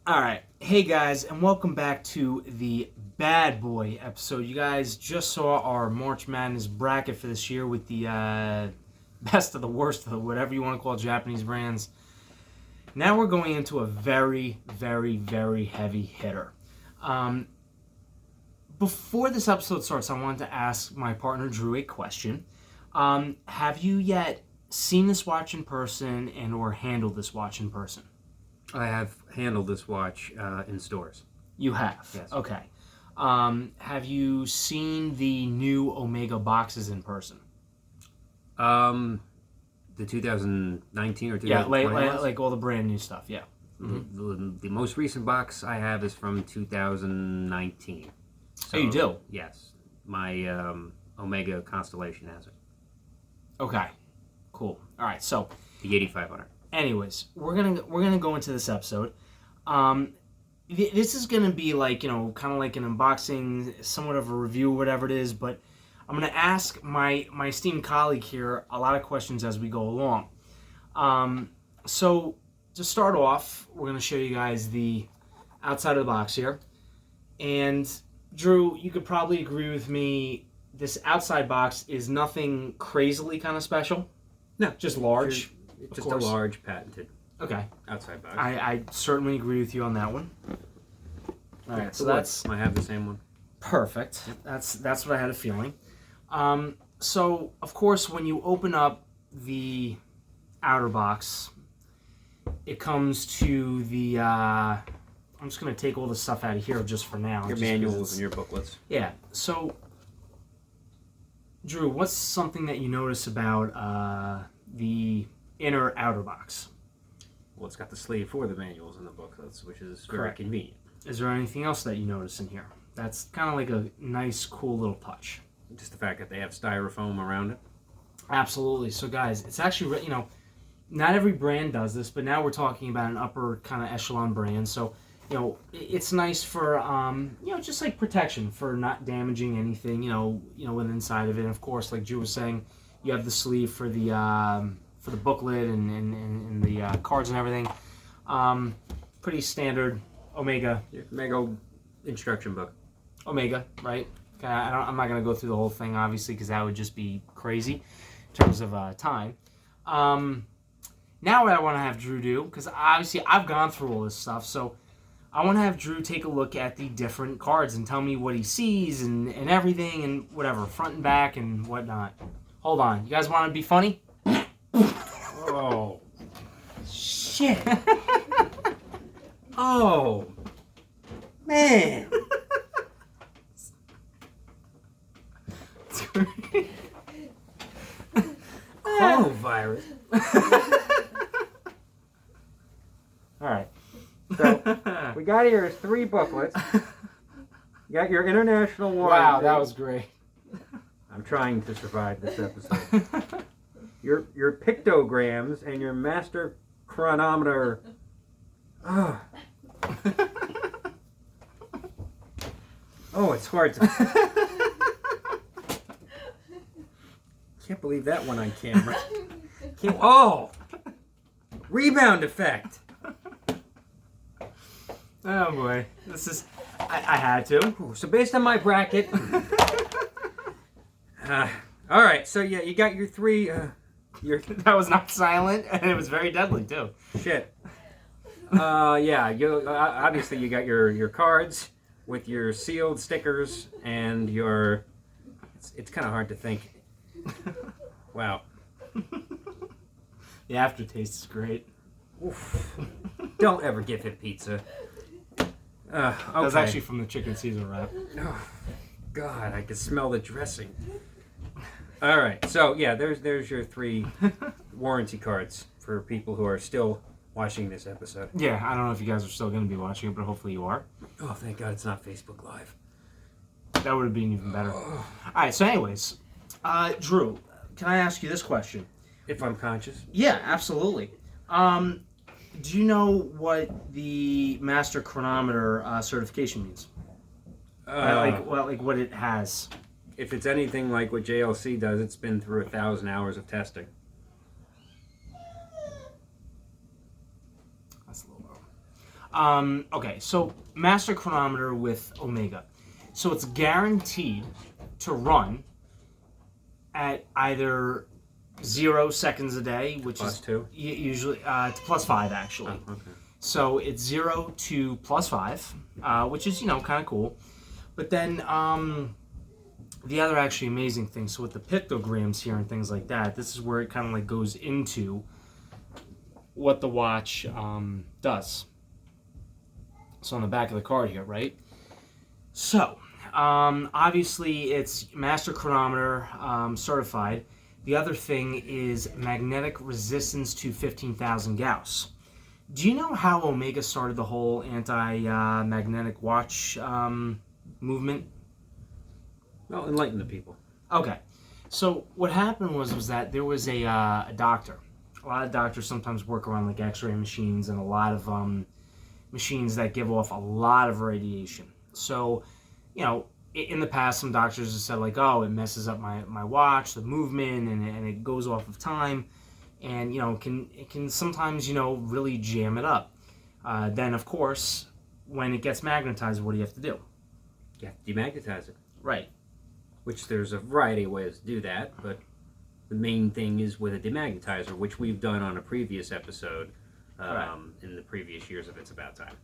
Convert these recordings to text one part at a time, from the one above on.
All right. Hey, guys, and welcome back to the Bad Boy episode. You guys just saw our March Madness bracket for this year with the best of the worst of the whatever you want to call Japanese brands. Now we're going into a very, very, very heavy hitter. Before this episode starts, I wanted to ask my partner Drew a question. Have you yet seen this watch in person and or handled this watch in person? I have handled this watch in stores. You have? Yes. Okay. Have you seen the new Omega boxes in person? The 2019 or 2020 Yeah, like all the brand new stuff, yeah. Mm-hmm. The most recent box I have is from 2019. So, you do? Yes. My Omega Constellation has it. Okay. Cool. All right, so... The 8500. Anyways, we're gonna go into this episode. This is gonna be like, kind of like an unboxing, somewhat of a review, whatever it is. But I'm gonna ask my esteemed colleague here a lot of questions as we go along. So to start off, we're gonna show you guys the outside of the box here. And Drew, you could probably agree with me. This outside box is nothing crazily kind of special. No, just large. It's just a large patented outside box. I certainly agree with you on that one. All right, so that's... I have the same one. Perfect. That's what I had a feeling. So, of course, when you open up the outer box, it comes to the... I'm just going to take all the stuff out of here just for now. Your manuals and your booklets. Yeah. So, Drew, what's something that you notice about the inner outer box? Well, it's got the sleeve for the manuals and the booklets, which is very Correct. convenient. Is there anything else that you notice in here? That's kind of like a nice, cool little touch. Just the fact that they have styrofoam around it. Absolutely. So, guys, it's actually, not every brand does this, but now we're talking about an upper kind of echelon brand. So, it's nice for, just like protection for not damaging anything, with inside of it. And, of course, like Drew was saying, you have the sleeve for the booklet and the cards and everything. Pretty standard Omega. Omega instruction book. Omega, right? I'm not going to go through the whole thing, obviously, because that would just be crazy in terms of time. Now what I want to have Drew do, because obviously I've gone through all this stuff, so I want to have Drew take a look at the different cards and tell me what he sees and everything and whatever, front and back and whatnot. Hold on. You guys want to be funny? Oh. Shit. Oh. Man. Coronavirus. All right. So, we got here 3 booklets. You got your international warranty. Wow, that was great. I'm trying to survive this episode. Your pictograms and your master chronometer. Oh, it's hard to... Can't believe that one on camera. Rebound effect. Oh boy, this is... I had to. So based on my bracket... all right, so yeah, you got your 3... That was not silent, and it was very deadly, too. Shit. Yeah, obviously you got your cards with your sealed stickers and your... It's kind of hard to think. Wow. The aftertaste is great. Oof. Don't ever give him pizza. Okay. That was actually from the chicken Caesar wrap. Oh, God, I can smell the dressing. All right, so yeah, there's your 3 warranty cards for people who are still watching this episode. Yeah, I don't know if you guys are still going to be watching it, but hopefully you are. Oh, thank God it's not Facebook Live. That would have been even better. All right, so anyways, Drew, can I ask you this question? If I'm conscious? Yeah, absolutely. Do you know what the Master Chronometer certification means? Like what it has? If it's anything like what JLC does, it's been through 1,000 hours of testing. That's a little low. Okay, so master chronometer with Omega. So it's guaranteed to run at either 0 seconds a day, which Plus is 2? usually it's +5 actually. Oh, okay. So it's 0 to +5, which is kind of cool. But then the other actually amazing thing, so with the pictograms here and things like that, this is where it kind of like goes into what the watch does. So on the back of the card here, right? So obviously it's master chronometer certified. The other thing is magnetic resistance to 15,000 Gauss. Do you know how Omega started the whole anti-magnetic watch movement? Well, enlighten the people. Okay, so what happened was that there was a doctor. A lot of doctors sometimes work around like X-ray machines and a lot of machines that give off a lot of radiation. So, in the past, some doctors have said like, oh, it messes up my watch, the movement, and it goes off of time, and it can sometimes really jam it up. Then of course, when it gets magnetized, what do you have to do? You have to demagnetize it. Right. Which there's a variety of ways to do that, but the main thing is with a demagnetizer, which we've done on a previous episode in the previous years of It's About Time.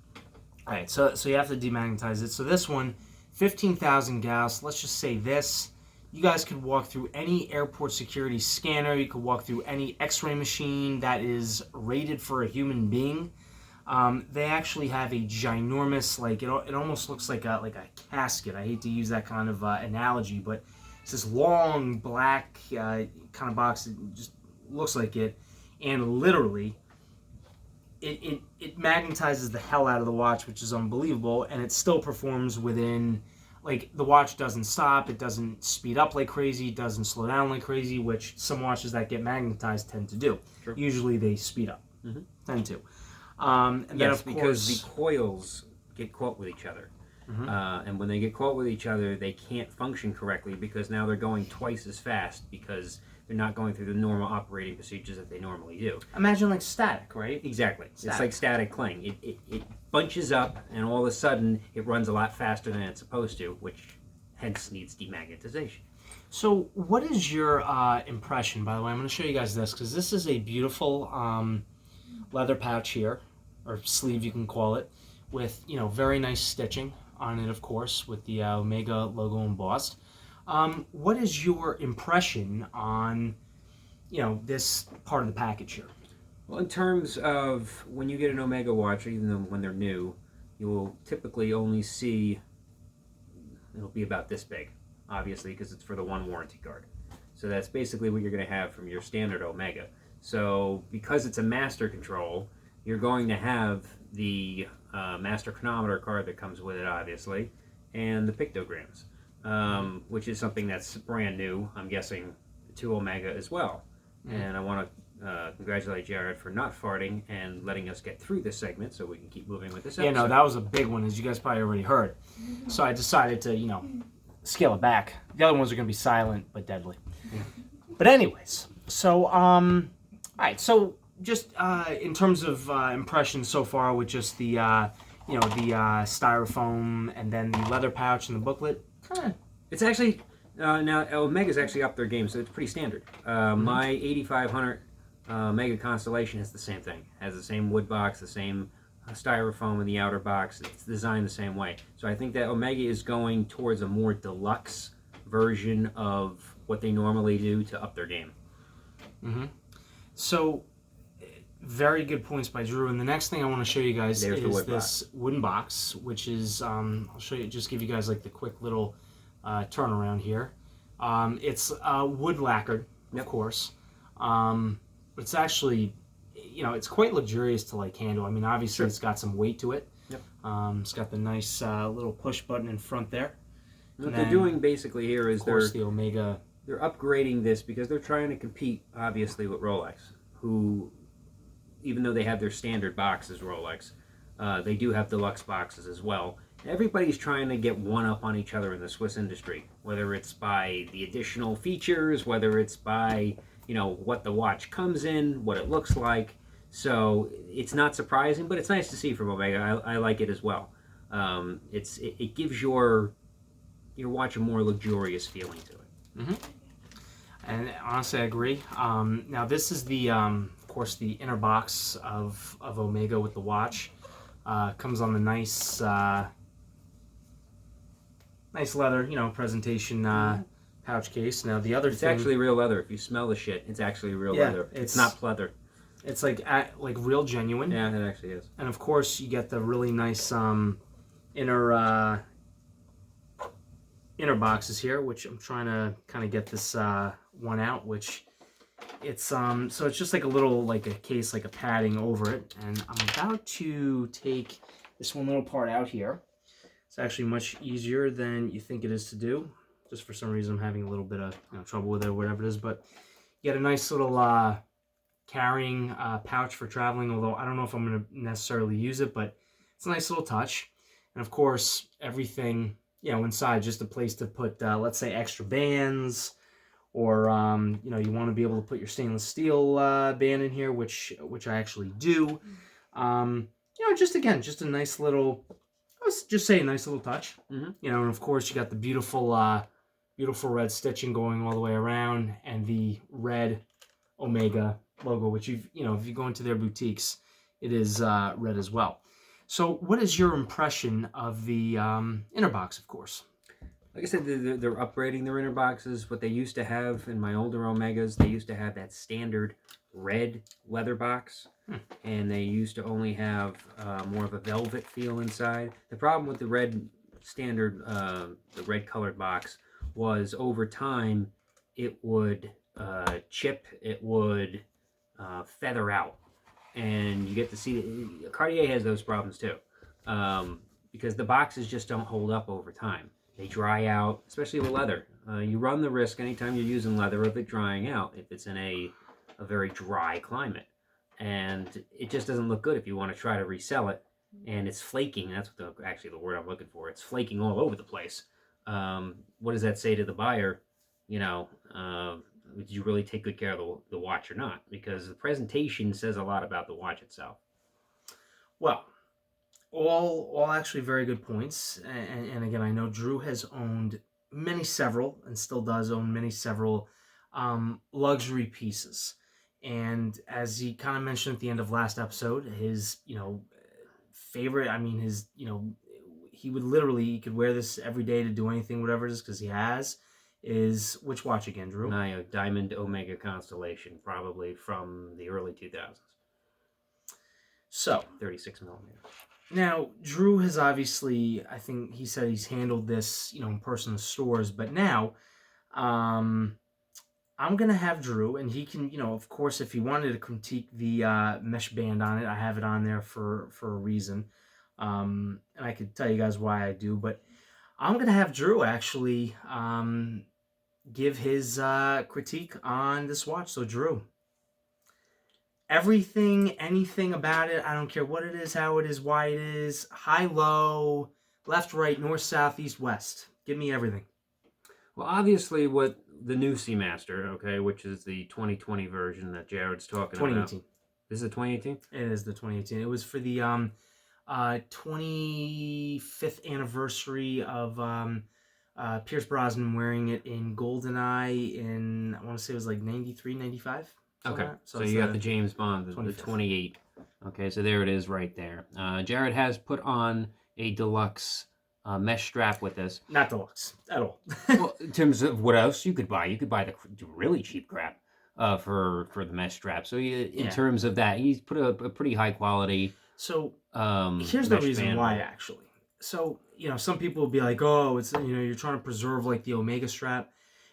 All right, so you have to demagnetize it. So this one, 15,000 Gauss. Let's just say this. You guys could walk through any airport security scanner. You could walk through any X-ray machine that is rated for a human being. They actually have a ginormous, like it almost looks like a casket. I hate to use that kind of analogy, but it's this long black kind of box that just looks like it, and literally, it magnetizes the hell out of the watch, which is unbelievable, and it still performs within. Like, the watch doesn't stop, it doesn't speed up like crazy, it doesn't slow down like crazy, which some watches that get magnetized tend to do. Sure. Usually they speed up, tend to. And then Yes, of because course, the coils get caught with each other. And when they get caught with each other, they can't function correctly because now they're going twice as fast because they're not going through the normal operating procedures that they normally do. imagine like static, right? Exactly. Static. It's like static cling. It bunches up, and all of a sudden, it runs a lot faster than it's supposed to, which hence needs demagnetization. So what is your impression, by the way? I'm going to show you guys this, because this is a beautiful leather pouch here, or sleeve you can call it, with very nice stitching on it, of course, with the Omega logo embossed. What is your impression on this part of the package here? Well, in terms of when you get an Omega watch, even though when they're new, you will typically only see, it'll be about this big, obviously, because it's for the one warranty card. So that's basically what you're going to have from your standard Omega. So because it's a master control, you're going to have the master chronometer card that comes with it, obviously, and the pictograms, which is something that's brand new, I'm guessing, to Omega as well. And I want to congratulate Jared for not farting and letting us get through this segment so we can keep moving with this episode. Yeah, no, that was a big one, as you guys probably already heard. So I decided to, scale it back. The other ones are going to be silent but deadly. But anyways, so, all right, so just in terms of impressions so far with just the, the styrofoam and then the leather pouch and the booklet, It's actually, now Omega's actually up their game, so it's pretty standard. My 8500 Mega Constellation has the same thing. Has the same wood box, the same styrofoam in the outer box. It's designed the same way. So I think that Omega is going towards a more deluxe version of what they normally do to up their game. So, very good points by Drew. And the next thing I want to show you guys is this wooden box, which is, I'll show you, just give you guys like the quick little turnaround here. It's wood lacquered, of course. It's actually, it's quite luxurious to like handle. I mean, obviously it's got some weight to it. It's got the nice little push button in front there. What they're doing basically here is the Omega. They're upgrading this because they're trying to compete, obviously, with Rolex, who, even though they have their standard boxes, Rolex, they do have deluxe boxes as well. Everybody's trying to get one up on each other in the Swiss industry, whether it's by the additional features, whether it's by what the watch comes in, what it looks like. So it's not surprising, but it's nice to see from Omega. I like it as well. It gives your watch a more luxurious feeling to it. Mm-hmm. And honestly, I agree. Now this is the, of course, the inner box of Omega with the watch. Comes on the nice leather, presentation pouch case. Now the other It's thing, actually real leather. If you smell the shit, it's actually real leather. It's not pleather. It's like real genuine. Yeah, it actually is. And of course, you get the really nice inner boxes here, which I'm trying to kind of get this one out, which it's so it's just like a little, like a case, like a padding over it. And I'm about to take this one little part out here. It's actually much easier than you think it is to do. Just for some reason I'm having a little bit of trouble with it or whatever it is, but you get a nice little carrying pouch for traveling, although I don't know if I'm going to necessarily use it, but it's a nice little touch. And of course, everything inside, just a place to put let's say extra bands, or you want to be able to put your stainless steel band in here, which I actually do. Just a nice little, let's just say a nice little touch. Mm-hmm. And of course you got the beautiful red stitching going all the way around, and the red Omega logo, which if you go into their boutiques, it is red as well. So what is your impression of the inner box, of course? Like I said, they're upgrading their inner boxes. What they used to have in my older Omegas, they used to have that standard red leather box, and they used to only have more of a velvet feel inside. The problem with the red standard, the red colored box, was over time it would chip, it would feather out, and you get to see Cartier has those problems too, because the boxes just don't hold up over time. They dry out, especially with leather. You run the risk anytime you're using leather of it drying out if it's in a very dry climate, and it just doesn't look good if you want to try to resell it, and it's flaking. That's actually the word I'm looking for. It's flaking all over the place. What does that say to the buyer? Did you really take good care of the watch or not? Because the presentation says a lot about the watch itself. Well, all actually very good points. And again, I know Drew has owned several, and still does own several luxury pieces. And as he kind of mentioned at the end of last episode, his favorite, he could wear this every day to do anything, whatever it is, because he has, is which watch again, Drew? My Diamond Omega Constellation, probably from the early 2000s. So 36 millimeter. Now, Drew has obviously, I think he said he's handled this, in person in stores, but now, I'm going to have Drew, and he can, of course, if he wanted to critique the mesh band on it, I have it on there for a reason, and I could tell you guys why I do, but I'm going to have Drew actually give his critique on this watch. So, Drew, anything about it, I don't care what it is, how it is, why it is, high, low, left, right, north, south, east, west. Give me everything. Well, obviously, what the new Seamaster, okay, which is the 2020 version that Jared's talking 2018. about. This is the 2018? It is the 2018. It was for the 25th anniversary of Pierce Brosnan wearing it in GoldenEye in, I want to say it was like 93, 95. Okay, so you got the James Bond, the 28. Okay, so there it is right there. Jared has put on a deluxe mesh strap with this. Not deluxe at all. Well, in terms of what else you could buy the really cheap crap for the mesh strap. So in terms of that, he's put a pretty high quality. So here's the reason why, actually. So some people will be like, oh, it's you're trying to preserve like the Omega strap.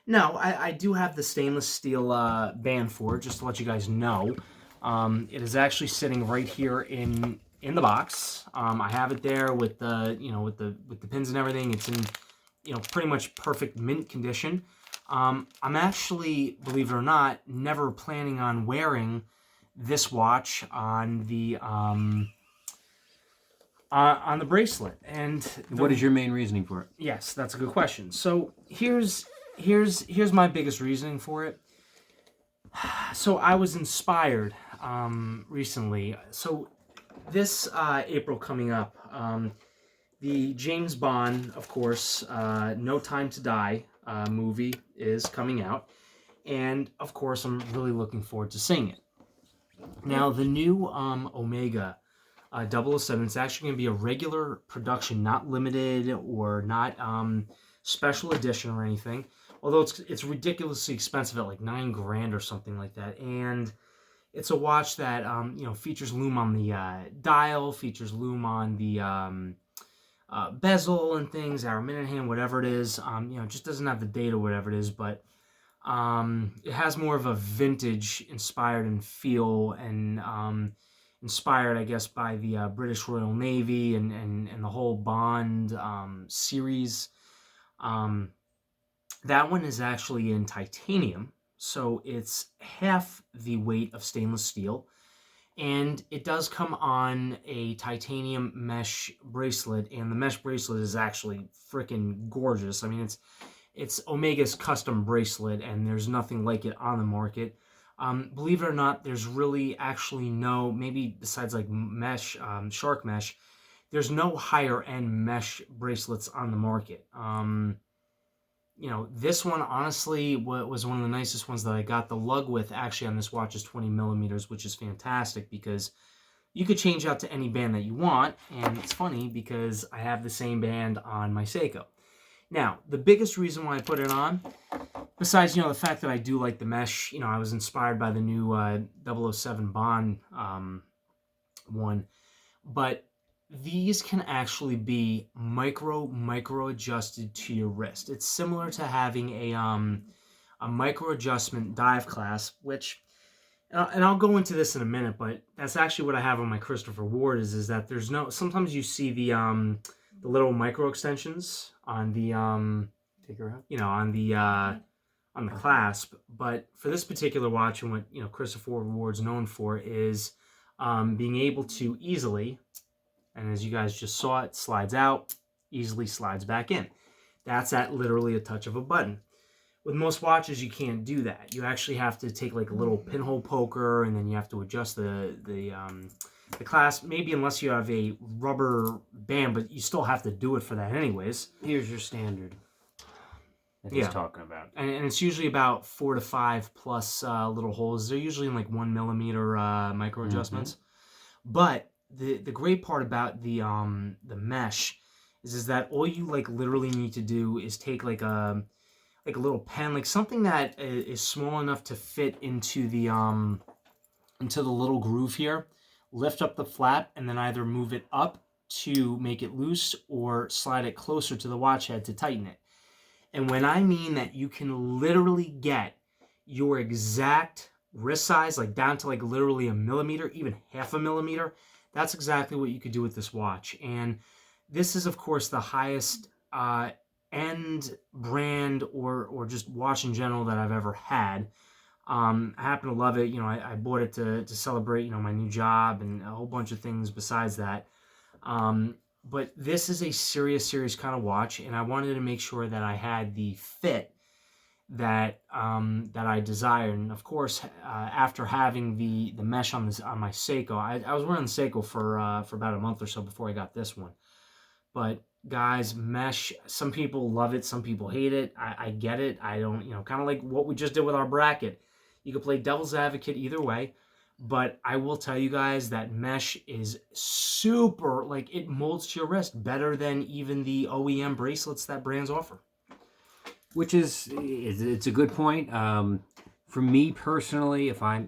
No, I do have the stainless steel band for it, just to let you guys know. It is actually sitting right here in the box. I have it there with the with the pins and everything. It's in pretty much perfect mint condition. I'm actually, believe it or not, never planning on wearing this watch on the bracelet. And what is your main reasoning for it? Yes, that's a good question. So here's my biggest reasoning for it. So I was inspired recently. So this April coming up, the James Bond, of course, No Time to Die movie is coming out. And, of course, I'm really looking forward to seeing it. Now, the new Omega 007, it's actually going to be a regular production, not limited or not special edition or anything. Although it's ridiculously expensive at like $9,000 or something like that. And it's a watch that, features lume on the dial, features lume on the bezel and things, hour, minute hand, whatever it is. It just doesn't have the date or whatever it is, but it has more of a vintage inspired and feel and inspired, I guess, by the British Royal Navy and the whole Bond series. That one is actually in titanium, so it's half the weight of stainless steel. And it does come on a titanium mesh bracelet, and the mesh bracelet is actually freaking gorgeous. I mean, it's Omega's custom bracelet, and there's nothing like it on the market. Believe it or not, there's really actually no, maybe besides like mesh, shark mesh, there's no higher end mesh bracelets on the market. This one honestly was one of the nicest ones that I got. The lug width actually on this watch is 20 millimeters, which is fantastic because you could change out to any band that you want. And it's funny because I have the same band on my Seiko. Now, the biggest reason why I put it on, besides, the fact that I do like the mesh, I was inspired by the new 007 Bond one, but these can actually be micro adjusted to your wrist. It's similar to having a micro adjustment dive clasp, which, and I'll go into this in a minute, but that's actually what I have on my Christopher Ward is that there's no, sometimes you see the little micro extensions on the Take her out. on the clasp, but for this particular watch and what Christopher Ward's known for is being able to easily, and as you guys just saw, it slides out, easily slides back in. That's at literally a touch of a button. With most watches, you can't do that. You actually have to take like a little pinhole poker, and then you have to adjust the clasp. Maybe unless you have a rubber band, but you still have to do it for that anyways. Here's your standard that he's talking about. And it's usually about 4 to 5 plus little holes. They're usually in like 1 millimeter micro adjustments. But the great part about the mesh is that all you like literally need to do is take like a little pen, like something that is small enough to fit into the little groove here, lift up the flap, and then either move it up to make it loose or slide it closer to the watch head to tighten it. And when I mean that you can literally get your exact wrist size, like down to like literally a millimeter, even half a millimeter, that's exactly what you could do with this watch. And this is, of course, the highest end brand or just watch in general that I've ever had. I happen to love it. I bought it to celebrate, my new job and a whole bunch of things besides that. But this is a serious kind of watch, and I wanted to make sure that I had the fit that I desired. And of course, after having the mesh on my Seiko, I was wearing the Seiko for about a month or so before I got this one. But guys, mesh, some people love it, some people hate it. I get it. I don't, kind of like what we just did with our bracket. You could play devil's advocate either way. But I will tell you guys that mesh is super, like it molds to your wrist better than even the OEM bracelets that brands offer. Which it's a good point. For me personally, if I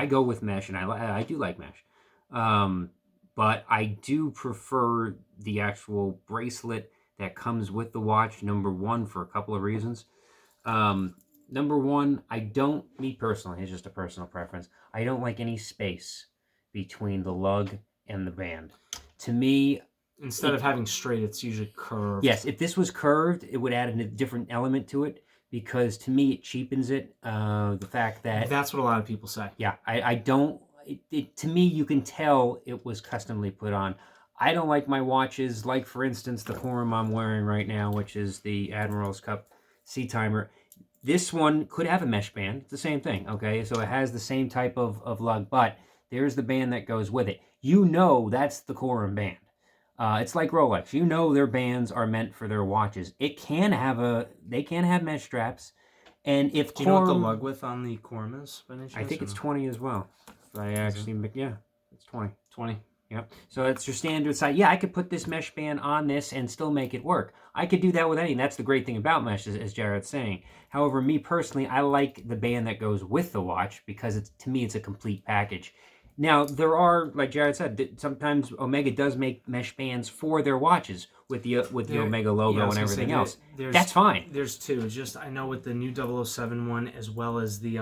go with mesh, and I do like mesh, but I do prefer the actual bracelet that comes with the watch. Number one, for a couple of reasons. Number one, me personally, it's just a personal preference, I don't like any space between the lug and the band. To me, instead of having straight, it's usually curved. Yes, if this was curved, it would add a different element to it, because to me it cheapens it. The fact that... That's what a lot of people say. Yeah, I don't... to me, you can tell it was customly put on. I don't like my watches, like for instance, the Forum I'm wearing right now, which is the Admiral's Cup Sea Timer. This one could have a mesh band. It's the same thing, okay? So it has the same type of lug, but there's the band that goes with it. You know that's the Corum band. It's like Rolex. You know their bands are meant for their watches. They can have mesh straps, and if Do you know what the Corum, lug width on the Corum is? By any I chance, think or it's no? 20 as well. If I actually, yeah, it's 20. 20. Yep. So it's your standard size. Yeah, I could put this mesh band on this and still make it work. I could do that with anything. That's the great thing about mesh, as Jared's saying. However, me personally, I like the band that goes with the watch because to me, it's a complete package. Now, there are, like Jared said, sometimes Omega does make mesh bands for their watches with the Omega logo and everything else. That's fine. There's two. Just I know with the new 007 one as well as the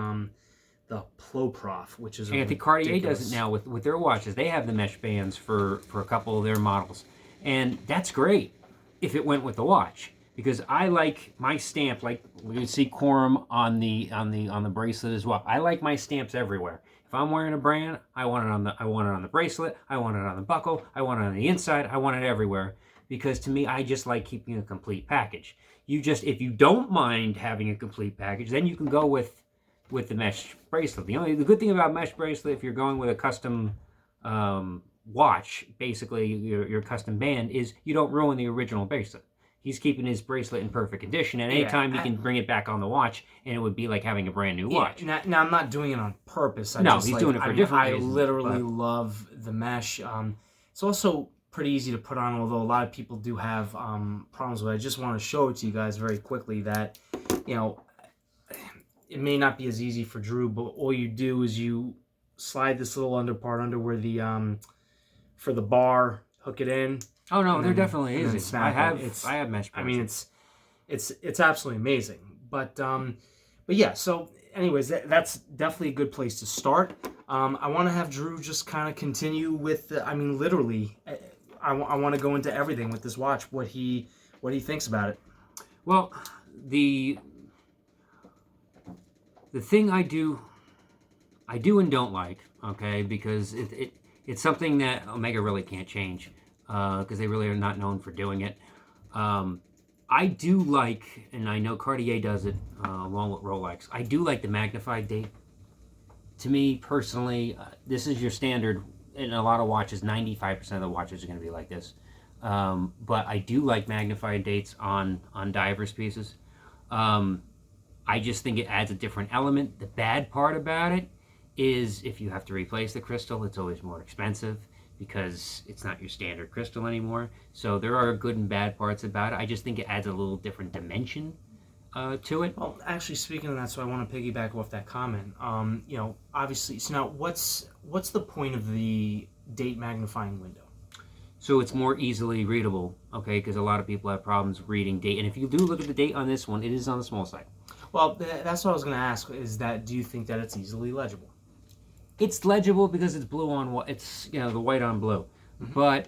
Plo Prof, which is And I think Cartier does it now with their watches. They have the mesh bands for a couple of their models, and that's great if it went with the watch. Because I like my stamp, like you see Corum on the bracelet as well. I like my stamps everywhere. If I'm wearing a brand, I want it on the bracelet, I want it on the buckle, I want it on the inside, I want it everywhere. Because to me, I just like keeping a complete package. If you don't mind having a complete package, then you can go with the mesh bracelet. The good thing about mesh bracelet, if you're going with a custom watch, basically your custom band, is you don't ruin the original bracelet. He's keeping his bracelet in perfect condition. At any time, he can bring it back on the watch, and it would be like having a brand new watch. Now I'm not doing it on purpose. He's doing it for different reasons. I literally love the mesh. It's also pretty easy to put on, although a lot of people do have problems with it. I just want to show it to you guys very quickly that, it may not be as easy for Drew, but all you do is you slide this little under part under where the for the bar, hook it in. Oh no, there definitely is. I have mesh. I mean, it's absolutely amazing. But yeah. So, anyways, that's definitely a good place to start. I want to have Drew just kind of continue with. Literally, I want to go into everything with this watch. What he thinks about it. Well, the thing I do and don't like, okay, because it's something that Omega really can't change. Because they really are not known for doing it. I do like, and I know Cartier does it along with Rolex, I do like the magnified date. To me, personally, this is your standard. In a lot of watches, 95% of the watches are going to be like this. But I do like magnified dates on divers pieces. I just think it adds a different element. The bad part about it is if you have to replace the crystal, it's always more expensive, because it's not your standard crystal anymore. So there are good and bad parts about it. I just think it adds a little different dimension to it. Well, actually, speaking of that, so I want to piggyback off that comment. Obviously, so now what's the point of the date magnifying window? So it's more easily readable, okay? Because a lot of people have problems reading date. And if you do look at the date on this one, it is on the small side. Well, that's what I was going to ask. Is that do you think that it's easily legible? It's legible because it's blue on white. It's the white on blue, but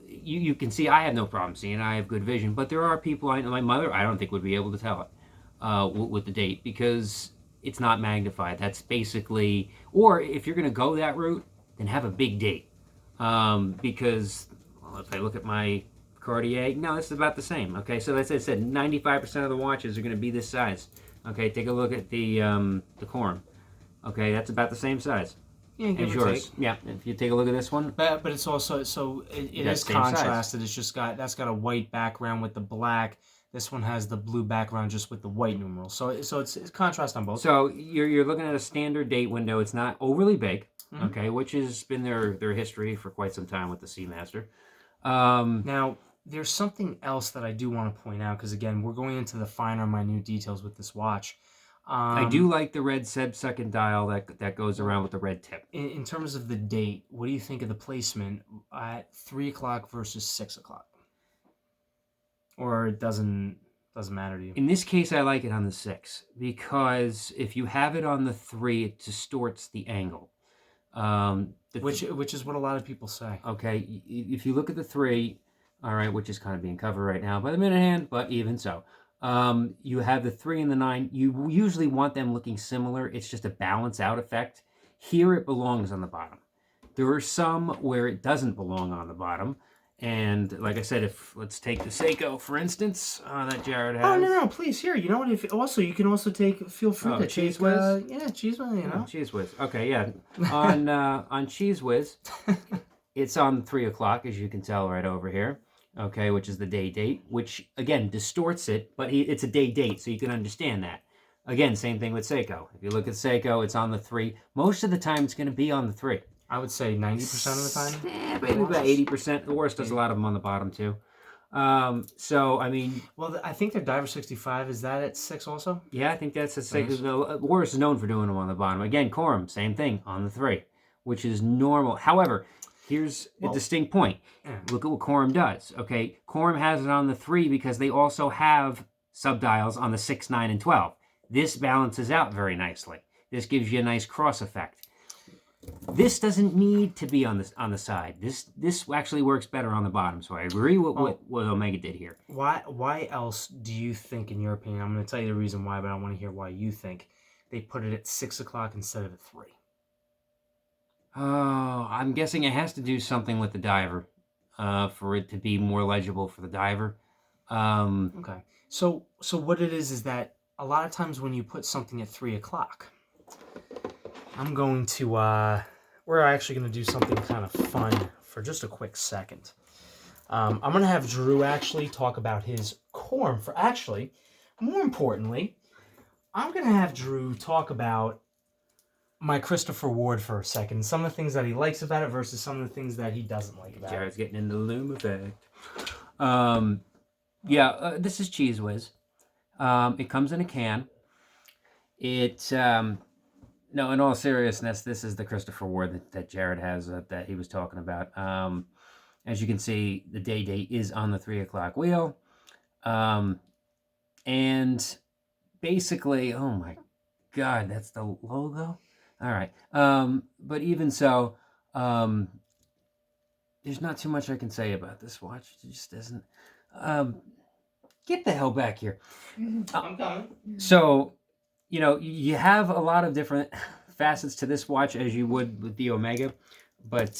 you can see I have no problem seeing. I have good vision, but there are people. My mother, I don't think would be able to tell it with the date because it's not magnified. That's basically, or if you're going to go that route, then have a big date. Because if I look at my Cartier, no, this is about the same. Okay, so as I said, 95% of the watches are going to be this size. Okay, take a look at the Corum. Okay, that's about the same size as yours. Yeah, if you take a look at this one. But it's also, so it is contrasted. It's just that's got a white background with the black. This one has the blue background just with the white numerals. So it's contrast on both. So you're looking at a standard date window. It's not overly big, okay, which has been their history for quite some time with the Seamaster. Now, there's something else that I do want to point out, because again, we're going into the finer, minute details with this watch. I do like the red second dial that goes around with the red tip. In terms of the date, what do you think of the placement at 3 o'clock versus 6 o'clock? Or it doesn't matter to you? In this case, I like it on the 6 because if you have it on the 3, it distorts the angle. Which is what a lot of people say. Okay, if you look at the 3, all right, which is kind of being covered right now by the minute hand, but even so. You have the 3 and the 9. You usually want them looking similar. It's just a balance out effect. Here it belongs on the bottom. There are some where it doesn't belong on the bottom. And like I said, if let's take the Seiko for instance, that Jared has. Oh no, please here. You know what? If also you can also feel free to Cheese take. Whiz. Yeah, Cheese Whiz. You know. Cheese Whiz. Okay, yeah. On Cheese Whiz, it's on 3 o'clock, as you can tell right over here. Okay, which is the day date, which again distorts it, but it's a day date, so you can understand that. Again, same thing with Seiko. If you look at Seiko, it's on the 3. Most of the time, it's going to be on the 3. I would say 90% of the time. Yeah, maybe about 80%. The worst does a lot of them on the bottom too. So I mean, well, I think their Diver 65 is that at 6 also. Yeah, I think that's a Seiko. The Worst is known for doing them on the bottom. Again, Corum, same thing on the 3, which is normal. However, here's a distinct point. Look at what Corum does. Okay, Corum has it on the 3 because they also have subdials on the 6, 9, and 12. This balances out very nicely. This gives you a nice cross effect. This doesn't need to be on the side. This actually works better on the bottom. So I agree with what Omega did here. Why else do you think, in your opinion? I'm going to tell you the reason why, but I want to hear why you think they put it at 6 o'clock instead of at 3. Oh, I'm guessing it has to do something with the diver, for it to be more legible for the diver. Okay. So what it is that a lot of times when you put something at 3 o'clock, I'm going to, we're actually going to do something kind of fun for just a quick second. I'm going to have Drew actually talk about his Corum for, actually, more importantly, I'm going to have Drew talk about my Christopher Ward for a second. Some of the things that he likes about it versus some of the things that he doesn't like about Jared's it. getting into the loom effect. This is Cheese Whiz. It comes in a can. No, in all seriousness, this is the Christopher Ward that Jared has that he was talking about. As you can see, the day date is on the 3 o'clock wheel. And basically, oh my God, that's the logo? All right. But even so, there's not too much I can say about this watch. It just isn't. Get the hell back here. I'm coming. So, you have a lot of different facets to this watch as you would with the Omega. But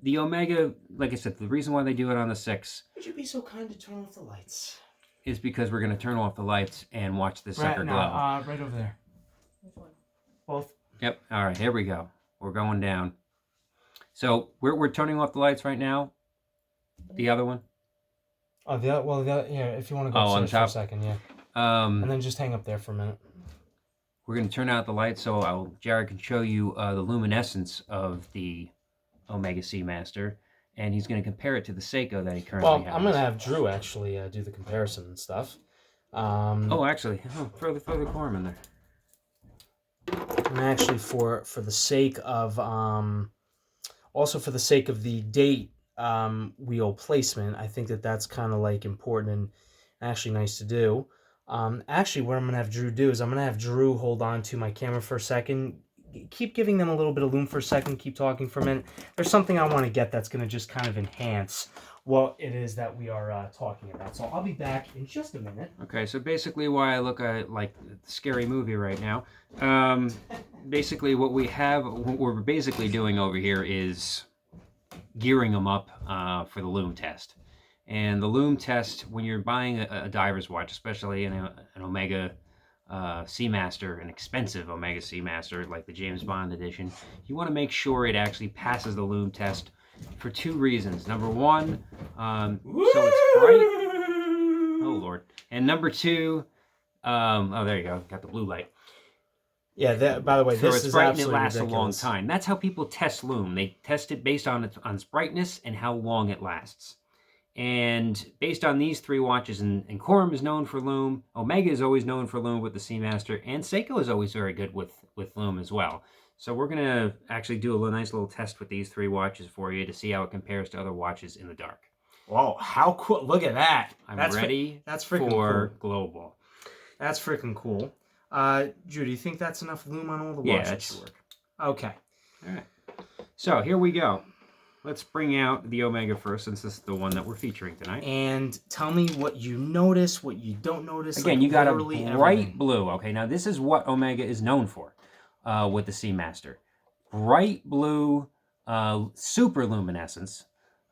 the Omega, like I said, the reason why they do it on the 6. Would you be so kind to turn off the lights? Is because we're going to turn off the lights and watch this sucker glow. Right over there. Which one? Both. Yep. All right, here we go. We're going down. So we're turning off the lights right now. The other one. Oh, the other, yeah. If you want to go upstairs for a second, yeah. And then just hang up there for a minute. We're going to turn out the lights so Jared can show you the luminescence of the Omega Seamaster, and he's going to compare it to the Seiko that he currently has. I'm going to have Drew actually do the comparison and stuff. Actually, throw the Corum in there. And actually, for the sake of also for the sake of the date wheel placement, I think that's kind of like important and actually nice to do. Actually, what I'm going to have Drew do is I'm going to have Drew hold on to my camera for a second. Keep giving them a little bit of loom for a second. Keep talking for a minute. There's something I want to get that's going to just kind of enhance what it is that we are talking about. So I'll be back in just a minute. Okay, so basically why I look at like a scary movie right now. Basically what we're basically doing over here is gearing them up for the loom test. And the loom test, when you're buying a diver's watch, especially an Omega Seamaster, an expensive Omega Seamaster like the James Bond edition, you want to make sure it actually passes the loom test for 2 reasons. Number 1, so it's bright. Oh Lord. And number 2, there you go, got the blue light. Yeah, by the way, so this it's bright and it absolutely lasts ridiculous. a long time. That's how people test loom. They test it based on its brightness and how long it lasts. And based on these 3 watches, and Corum is known for loom, Omega is always known for loom with the Seamaster, and Seiko is always very good with loom as well. So we're going to actually do a nice little test with these 3 watches for you to see how it compares to other watches in the dark. Whoa, how cool. Look at that. That's ready for cool. Global. That's freaking cool. Drew, do you think that's enough loom on all the watches? Yeah, that should work. Okay. All right. So here we go. Let's bring out the Omega first, since this is the one that we're featuring tonight. And tell me what you notice, what you don't notice. Again, you got a bright blue. Okay, now this is what Omega is known for with the Seamaster. Bright blue, super luminescence.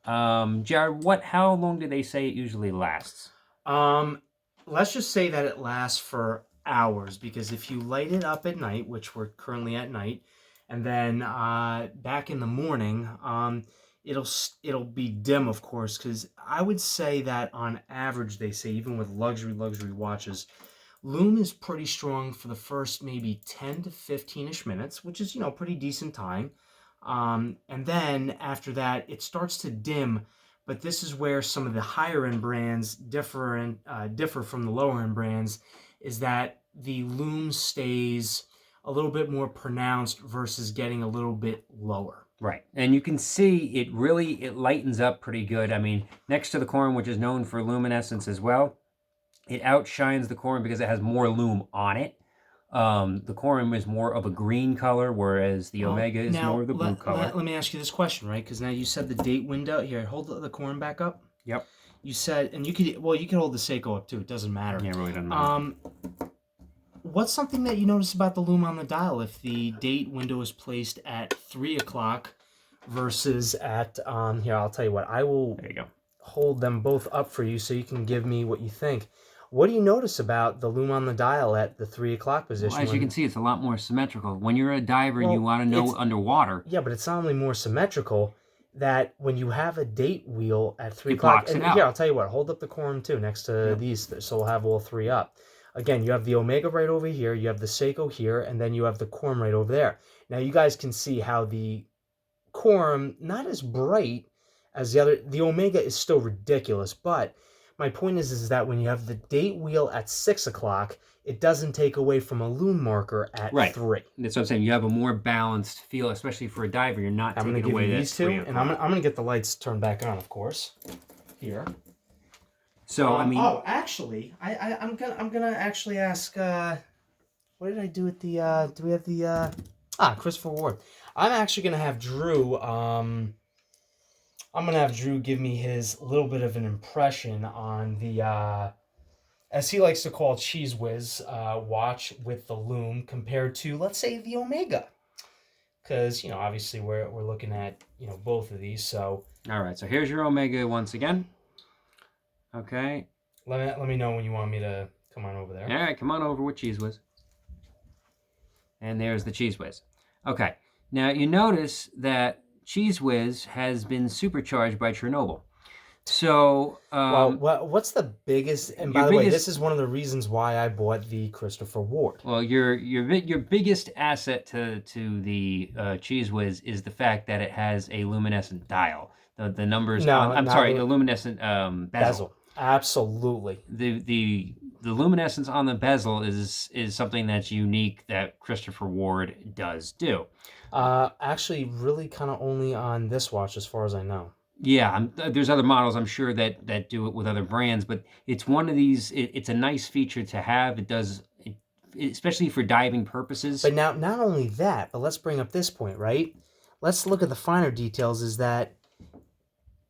Jared, how long do they say it usually lasts? Um, let's just say that it lasts for hours because if you light it up at night, which we're currently at night, and then back in the morning, it'll be dim, of course, because I would say that on average, they say even with luxury watches, lume is pretty strong for the first maybe 10 to 15ish minutes, which is pretty decent time. And then after that, it starts to dim, but this is where some of the higher end brands differ from the lower end brands, is that the lume stays a little bit more pronounced versus getting a little bit lower. Right, and you can see it lightens up pretty good. I mean, next to the Corum, which is known for luminescence as well, it outshines the Corum because it has more lume on it. The Corum is more of a green color, whereas the Omega is more of the blue color. Let me ask you this question, right? Because now you said the date window. Here, hold the Corum back up. Yep. You said, and you could hold the Seiko up too. It doesn't matter. Yeah, it really doesn't matter. What's something that you notice about the lume on the dial if the date window is placed at 3 o'clock versus at here? I'll tell you what. I will. There you go. Hold them both up for you so you can give me what you think. What do you notice about the lume on the dial at the 3 o'clock position? Well, as you can see, it's a lot more symmetrical. When you're a diver and you want to know underwater. Yeah, but it's not only more symmetrical, that when you have a date wheel at 3 it o'clock. blocks it out. Here, I'll tell you what. Hold up the Corum too next to these, so we'll have all three up. Again, you have the Omega right over here, you have the Seiko here, and then you have the Corum right over there. Now, you guys can see how the Corum, not as bright as the other. The Omega is still ridiculous, but my point is that when you have the date wheel at 6 o'clock, it doesn't take away from a lume marker at 3. That's what I'm saying. You have a more balanced feel, especially for a diver. You're not taking away these two, and I'm gonna get the lights turned back on, of course. Here. So I mean. Oh, actually, I'm gonna actually ask. What did I do with the? Do we have the? Christopher Ward. I'm actually gonna have Drew. I'm gonna have Drew give me his little bit of an impression on the, as he likes to call Cheese Whiz, watch with the lume compared to, let's say, the Omega, because obviously we're looking at both of these. So all right. So here's your Omega once again. Okay. Let me know when you want me to come on over there. All right, come on over with Cheese Whiz. And there's the Cheese Whiz. Okay. Now you notice that Cheese Whiz has been supercharged by Chernobyl. So, what's the biggest? And by the way, this is one of the reasons why I bought the Christopher Ward. Well, your biggest asset to the Cheese Whiz is the fact that it has a luminescent dial. The numbers. The luminescent bezel. Absolutely. The luminescence on the bezel is something that's unique that Christopher Ward does do. Actually, really kind of only on this watch, as far as I know. Yeah, there's other models I'm sure that do it with other brands, but it's one of these. It's a nice feature to have. It does, especially for diving purposes. But now, not only that, but let's bring up this point, right? Let's look at the finer details. Is that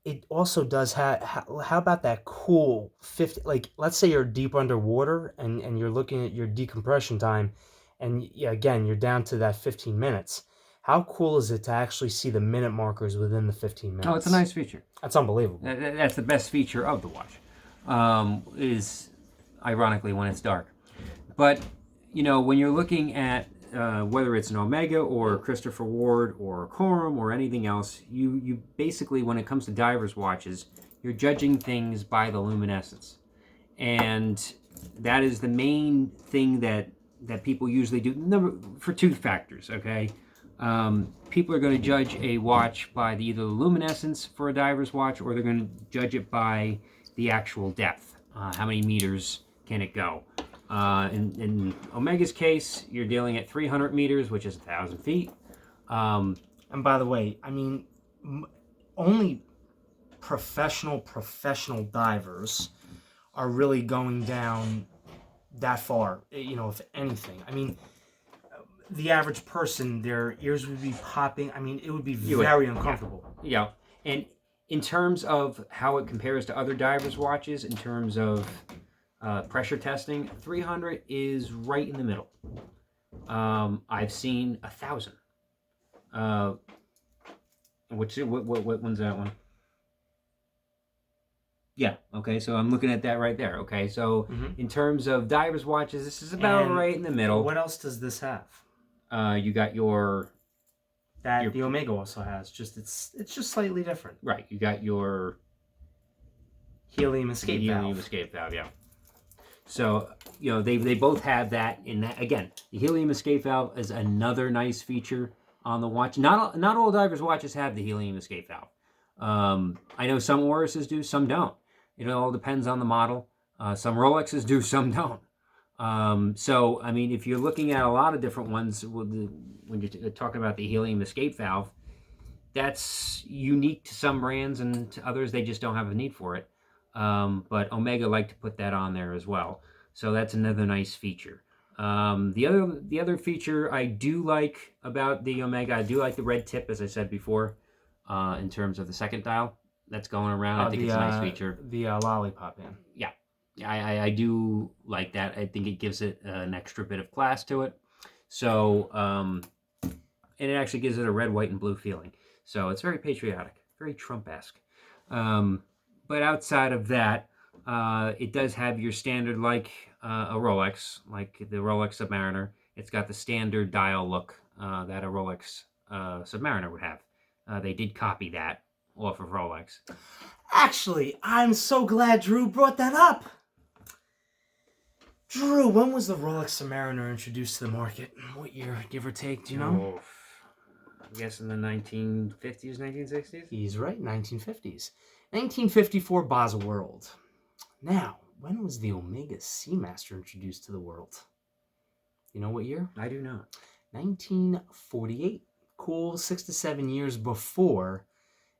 it also does how about that cool 50, like let's say you're deep underwater and you're looking at your decompression time, and again you're down to that 15 minutes. How cool is it to actually see the minute markers within the 15 minutes? Oh, it's a nice feature. That's unbelievable. That's the best feature of the watch, is ironically when it's dark. But when you're looking at whether it's an Omega or Christopher Ward or Corum or anything else, you basically, when it comes to divers' watches, you're judging things by the luminescence. And that is the main thing that people usually do, for two factors, okay? People are going to judge a watch by either the luminescence for a diver's watch, or they're going to judge it by the actual depth. How many meters can it go? In Omega's case, you're dealing at 300 meters, which is 1,000 feet. And by the way, I mean, only professional divers are really going down that far, if anything. I mean, the average person, their ears would be popping. I mean, it would be very uncomfortable. Yeah. And in terms of how it compares to other divers' watches, in terms of pressure testing, 300 is right in the middle. I've seen 1,000. What one's that one? Yeah. Okay. So I'm looking at that right there. Okay. So Mhm. in terms of divers watches, this is about And right in the middle. what else does this have? You got your That the Omega also has. Just it's just slightly different. right. You got your Helium escape helium valve. escape valve. Yeah. So they both have that. In that again, the helium escape valve is another nice feature on the watch. Not all divers watches have the helium escape valve. I know some Oruses do, some don't. It all depends on the model. Some Rolexes do, some don't. So, I mean, if you're looking at a lot of different ones, when you're talking about the helium escape valve, that's unique to some brands, and to others, they just don't have a need for it. But Omega like to put that on there as well. So that's another nice feature. The other feature I do like about the Omega, I do like the red tip, as I said before, in terms of the second dial that's going around. I think it's a nice feature. The lollipop band. Yeah. I do like that. I think it gives it an extra bit of class to it. So, and it actually gives it a red, white, and blue feeling. So it's very patriotic, very Trump-esque. But outside of that, it does have your standard, like a Rolex, like the Rolex Submariner. It's got the standard dial look that a Rolex Submariner would have. They did copy that off of Rolex. Actually, I'm so glad Drew brought that up. Drew, when was the Rolex Submariner introduced to the market? What year, give or take? Do you know? Oh, I guess in the 1950s, 1960s? He's right, 1950s. 1954 Basel World. Now, when was the Omega Seamaster introduced to the world? You know what year? I do not. 1948. Cool, 6 to 7 years before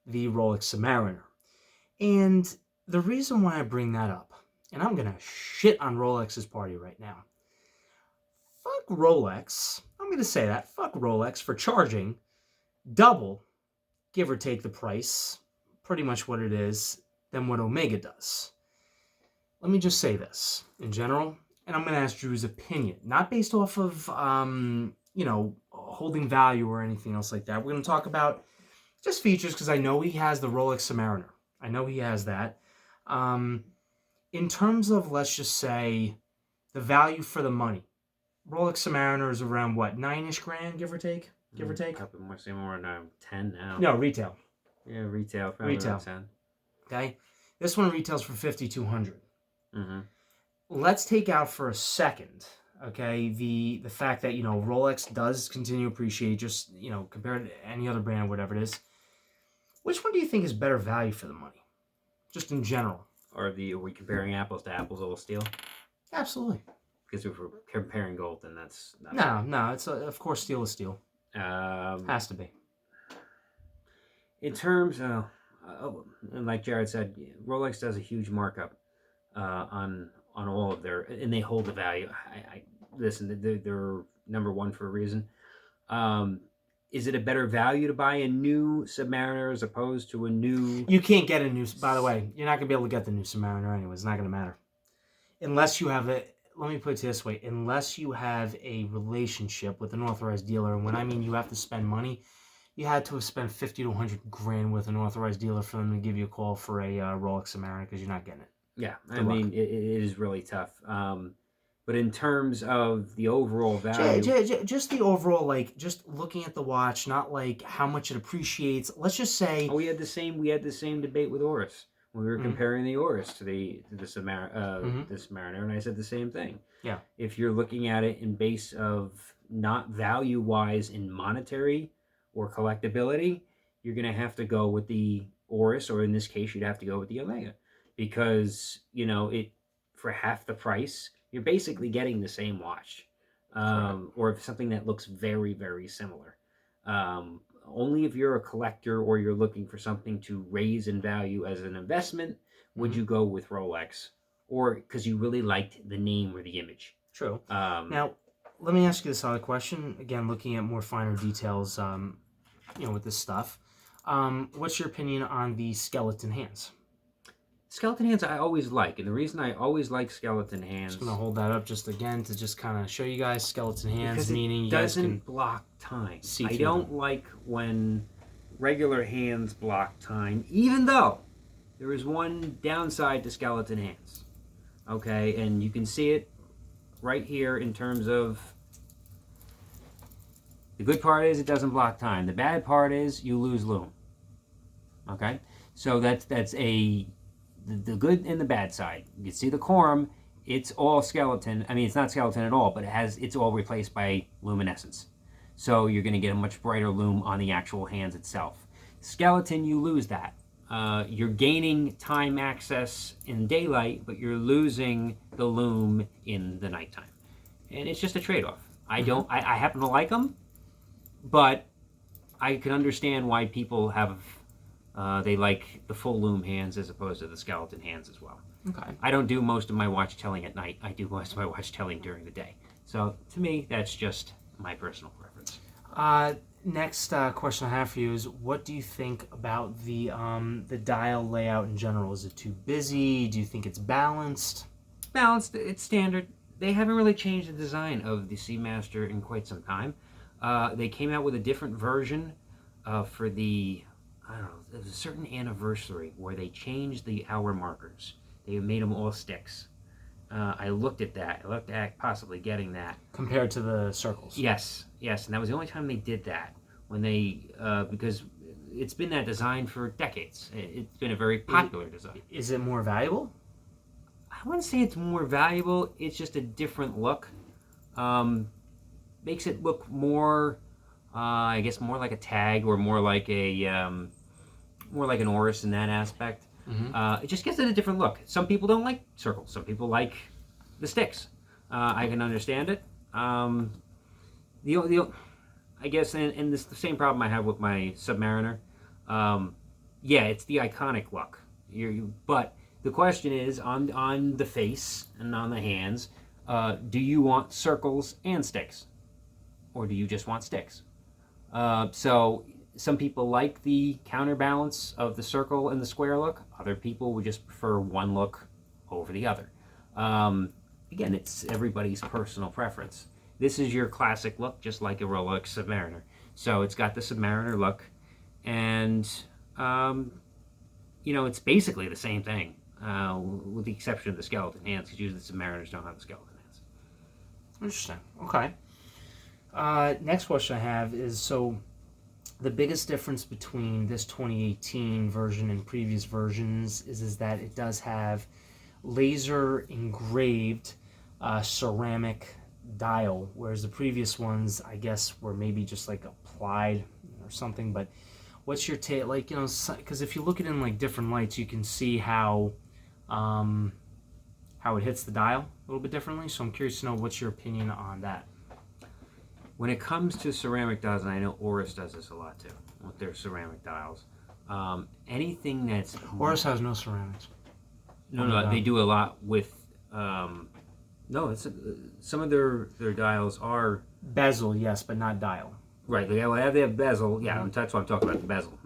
the Rolex Submariner. And the reason why I bring that up, and I'm going to shit on Rolex's party right now. Fuck Rolex. I'm going to say that. Fuck Rolex for charging double, give or take the price, pretty much what it is, than what Omega does. Let me just say this in general, and I'm going to ask Drew's opinion, not based off of, holding value or anything else like that. We're going to talk about just features because I know he has the Rolex Submariner. I know he has that. In terms of, let's just say, the value for the money, Rolex Submariner is around what, 9-ish grand, give or take? Give or take? Couple more, say more than 10 now. No, retail. Yeah, retail. Probably Retail. 10. Okay? This one retails for $5,200. Mm-hmm. Let's take out for a second, okay, the fact that, Rolex does continue to appreciate, just, compared to any other brand, whatever it is. Which one do you think is better value for the money? Just in general. Are we comparing apples to apples, all steel? Absolutely. Because if we're comparing gold, then that's No. It's of course steel is steel. Has to be. In terms of, like Jared said, Rolex does a huge markup on all of their, and they hold the value. Listen, they're number one for a reason. Is it a better value to buy a new Submariner as opposed to a new? You can't get a new. By the way, you're not gonna be able to get the new Submariner anyway. It's not gonna matter unless you have a. Let me put it this way: unless you have a relationship with an authorized dealer, and when I mean you have to spend money, you had to have spent 50 to 100 grand with an authorized dealer for them to give you a call for a Rolex Submariner because you're not getting it. Yeah, I mean it is really tough. But in terms of the overall value, just the overall, like, just looking at the watch, not like how much it appreciates. Let's just say we had the same debate with Oris when we were comparing the Oris to the Submariner, and I said the same thing. Yeah, if you're looking at it in base of not value wise in monetary or collectability, you're gonna have to go with the Oris, or in this case, you'd have to go with the Omega, because it for half the price. You're basically getting the same watch, or something that looks very, very similar. Only if you're a collector or you're looking for something to raise in value as an investment would you go with Rolex, or because you really liked the name or the image. True. Now, let me ask you this other question. Again, looking at more finer details, with this stuff. What's your opinion on the skeleton hands? Skeleton hands I always like, and the reason I always like skeleton hands... I'm just going to hold that up just again to just kind of show you guys skeleton hands, meaning you guys can block time. I don't like when regular hands block time, even though there is one downside to skeleton hands. Okay, and you can see it right here in terms of the good part is it doesn't block time. The bad part is you lose lume. Okay, so that's the good and the bad side. You see the Quorum, it's all skeleton. I mean, it's not skeleton at all, but it's all replaced by luminescence. So you're going to get a much brighter lume on the actual hands itself. Skeleton, you lose that. You're gaining time access in daylight, but you're losing the lume in the nighttime. And it's just a trade-off. I happen to like them, but I can understand why people have they like the full lume hands as opposed to the skeleton hands as well. Okay. I don't do most of my watch telling at night. I do most of my watch telling during the day. So to me, that's just my personal preference. Next question I have for you is, what do you think about the dial layout in general? Is it too busy? Do you think it's balanced? Balanced. It's standard. They haven't really changed the design of the Seamaster in quite some time. They came out with a different version for the, I don't know, there's a certain anniversary where they changed the hour markers. They made them all sticks. I looked at that. I looked at possibly getting that. Compared to the circles? Yes, and that was the only time they did that. When they, because it's been that design for decades. It's been a very popular design. Is it more valuable? I wouldn't say it's more valuable. It's just a different look. Makes it look more, I guess, more like a tag or more like an Oris in that aspect. It just gives it a different look. Some people don't like circles. Some people like the sticks. I can understand it. I guess, and this the same problem I have with my Submariner. Yeah, it's the iconic look. But the question is, on the face and on the hands, do you want circles and sticks? Or do you just want sticks? So some people like the counterbalance of the circle and the square look. Other people would just prefer one look over the other. Again, it's everybody's personal preference. This is your classic look, just like a Rolex Submariner. So it's got the Submariner look, and it's basically the same thing, with the exception of the skeleton hands, because usually the Submariners don't have the skeleton hands. Interesting. Okay. Next question I have is, so the biggest difference between this 2018 version and previous versions is that it does have laser engraved ceramic dial, whereas the previous ones, I guess, were maybe just like applied or something. But what's your take? Like, because if you look at it in like different lights, you can see how it hits the dial a little bit differently. So I'm curious to know what's your opinion on that. When it comes to ceramic dials, and I know Oris does this a lot too with their ceramic dials, anything that's Oris has no ceramics. No, they do a lot with. No, it's some of their dials are bezel, yes, but not dial. Right, they have bezel. Yeah, that's why I'm talking about the bezel.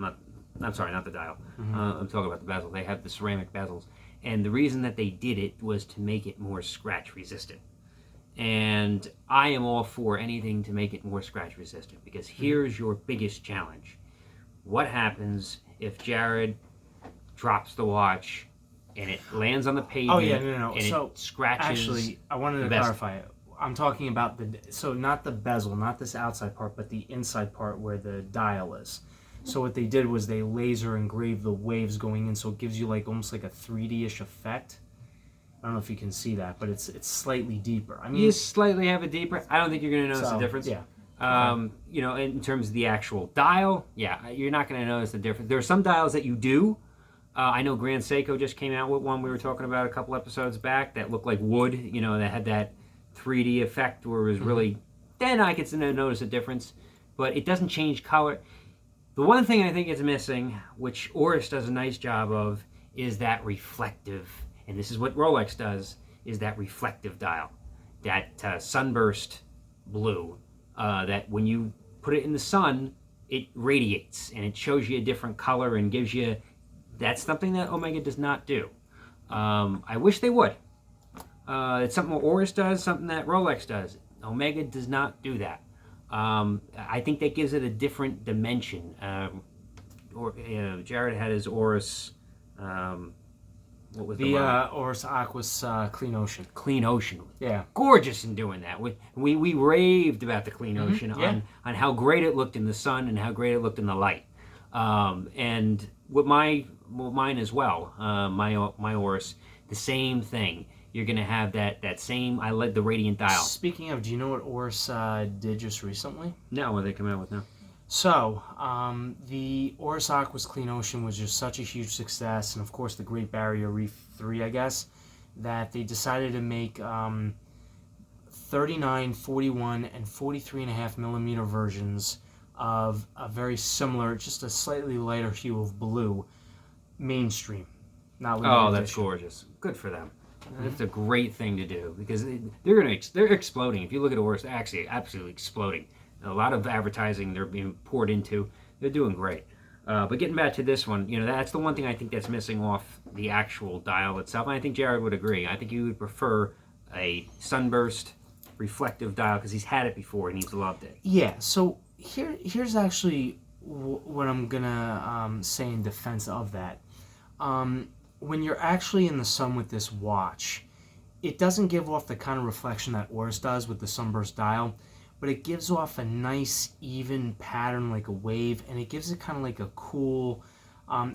I'm sorry, not the dial. I'm talking about the bezel. They have the ceramic bezels, and the reason that they did it was to make it more scratch resistant. And I am all for anything to make it more scratch resistant, because here's your biggest challenge. What happens if Jared drops the watch and it lands on the pavement? Oh yeah, no. And so it scratches. Actually, I wanted to clarify. I'm talking about not the bezel, not this outside part, but the inside part where the dial is. So what they did was they laser engraved the waves going in, so it gives you like almost like a 3D-ish effect. I don't know if you can see that, but it's slightly deeper. I mean, you slightly have it deeper. I don't think you're going to notice the difference. Yeah. In terms of the actual dial, yeah, you're not going to notice the difference. There are some dials that you do. I know Grand Seiko just came out with one we were talking about a couple episodes back that looked like wood, that had that 3D effect where it was really, then I could notice a difference, but it doesn't change color. The one thing I think is missing, which Oris does a nice job of, is that reflective, and this is what Rolex does, is that reflective dial, that sunburst blue, that when you put it in the sun, it radiates, and it shows you a different color and gives you, that's something that Omega does not do. I wish they would. It's something that Oris does, something that Rolex does. Omega does not do that. I think that gives it a different dimension. Jared had his Oris What was The the model? Oris Aquas Clean Ocean. Clean Ocean. Yeah. Gorgeous in doing that. We raved about the Clean Ocean Yeah. on how great it looked in the sun and how great it looked in the light. And with mine as well, my Oris, the same thing. You're gonna have that same. I led the radiant dial. Speaking of, do you know what Oris did just recently? No, what they come out with now? So, the Oris Aquas Clean Ocean was just such a huge success, and of course the Great Barrier Reef 3, I guess, that they decided to make 39, 41, and 43.5 millimeter versions of a very similar, just a slightly lighter hue of blue, mainstream. Not limited Oh, that's edition. gorgeous. Good for them. That's a great thing to do because they're exploding. If you look at Oris, they're actually absolutely exploding. A lot of advertising they're being poured into. They're doing great. But getting back to this one, that's the one thing I think that's missing off the actual dial itself. And I think Jared would agree. I think you would prefer a sunburst reflective dial because he's had it before and he's loved it. Yeah, so here's actually what I'm gonna say in defense of that. When you're actually in the sun with this watch, it doesn't give off the kind of reflection that Oris does with the sunburst dial, but it gives off a nice even pattern like a wave, and it gives it kind of like a cool,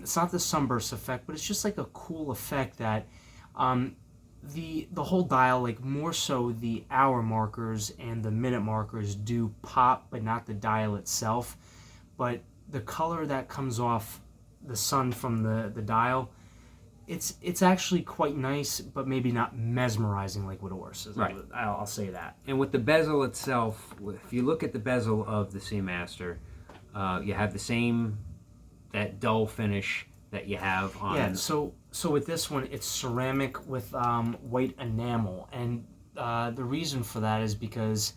it's not the sunburst effect, but it's just like a cool effect that the whole dial, like more so the hour markers and the minute markers do pop, but not the dial itself. But the color that comes off the sun from the dial, it's actually quite nice, but maybe not mesmerizing like what Oris is. Right. I'll say that. And with the bezel itself, if you look at the bezel of the Seamaster, you have the same, that dull finish that you have on... Yeah, so with this one, it's ceramic with white enamel. And the reason for that is because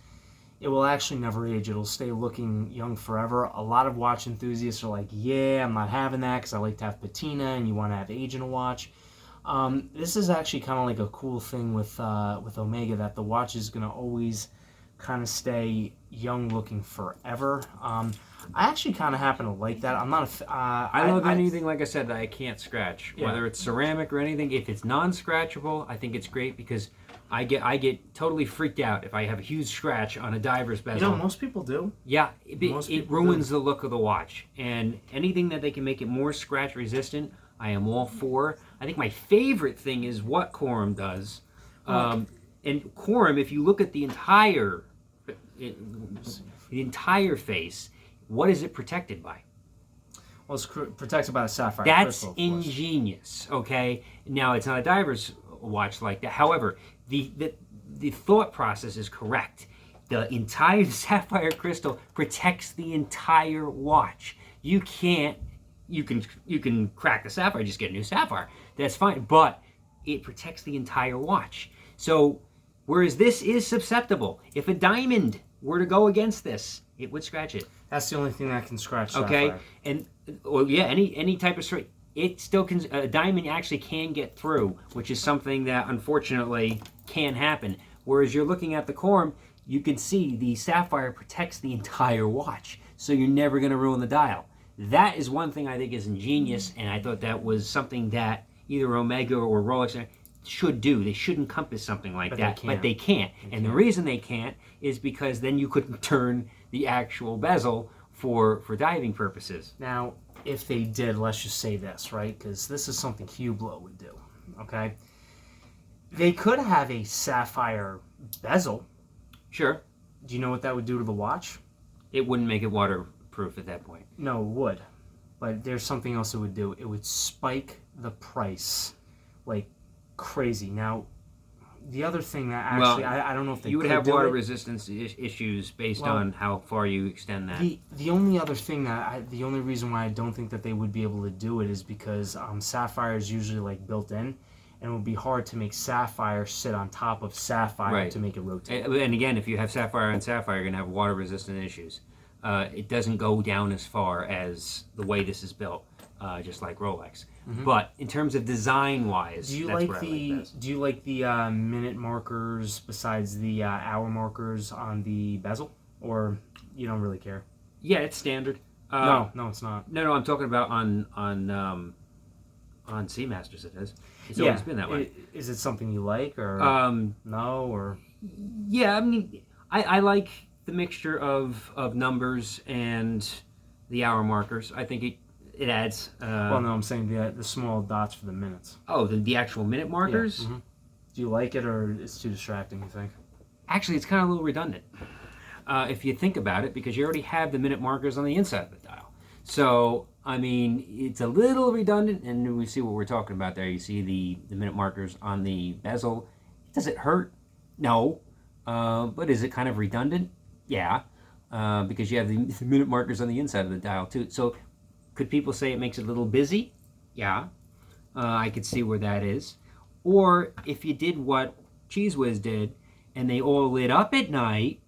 it will actually never age. It'll stay looking young forever. A lot of watch enthusiasts are like, yeah, I'm not having that because I like to have patina and you want to have age in a watch. This is actually kind of like a cool thing with Omega, that the watch is going to always kind of stay young looking forever. I actually kind of happen to like that. I'm not a... I love anything, like I said, that I can't scratch. Yeah. Whether it's ceramic or anything, if it's non-scratchable, I think it's great because I get totally freaked out if I have a huge scratch on a diver's bezel. most people do. Yeah, Most it people ruins the look of the watch. And anything that they can make it more scratch resistant, I am all for. I think my favorite thing is what Quorum does. And Quorum, if you look at the entire face, what is it protected by? Well, it's protected by a sapphire That's crystal, of course. ingenious. Okay, now it's not a diver's watch like that. However, the thought process is correct. The entire sapphire crystal protects the entire watch. You can crack the sapphire, just get a new sapphire. That's fine, but it protects the entire watch. So whereas this is susceptible, if a diamond were to go against this, it would scratch it. That's the only thing that can scratch Okay, sapphire. and any type of straight, it still can. A diamond actually can get through, which is something that unfortunately can happen. Whereas you're looking at the Quorum, you can see the sapphire protects the entire watch, so you're never going to ruin the dial. That is one thing I think is ingenious, and I thought that was something that either Omega or Rolex should do. They should encompass something like that, but they can't. And the reason they can't is because then you couldn't turn the actual bezel for diving purposes. Now, if they did, let's just say this, right? Because this is something Hublot would do, okay? They could have a sapphire bezel. Sure. Do you know what that would do to the watch? It wouldn't make it waterproof at that point. No, it would. But there's something else it would do. It would spike the price like crazy. Now, the other thing that actually, I don't know if they you would could have do water it. resistance issues based on how far you extend that. The only other thing the only reason why I don't think that they would be able to do it is because sapphire is usually like built in, and it would be hard to make sapphire sit on top of sapphire to make it rotate. And again, if you have sapphire on sapphire, you're going to have water resistant issues. It doesn't go down as far as the way this is built, just like Rolex. But in terms of design wise, do you like the minute markers besides the hour markers on the bezel, or you don't really care? Yeah, it's standard. No, it's not. No, I'm talking about on On Seamasters it is. It's Yeah. always been that way. Is it something you like or no or? Yeah, I mean, I like the mixture of numbers and the hour markers. I think it adds. Well, no, I'm saying the small dots for the minutes. Oh, the actual minute markers? Yeah. Do you like it or it's too distracting, you think? Actually, it's kind of a little redundant. If you think about it, because you already have the minute markers on the inside of the dial. So, I mean, it's a little redundant, and we see what we're talking about there. You see the minute markers on the bezel. Does it hurt? No. But is it kind of redundant? Yeah. Because you have the minute markers on the inside of the dial, too. So, could people say it makes it a little busy? Yeah. I could see where that is. Or if you did what Cheese Whiz did, and they all lit up at night,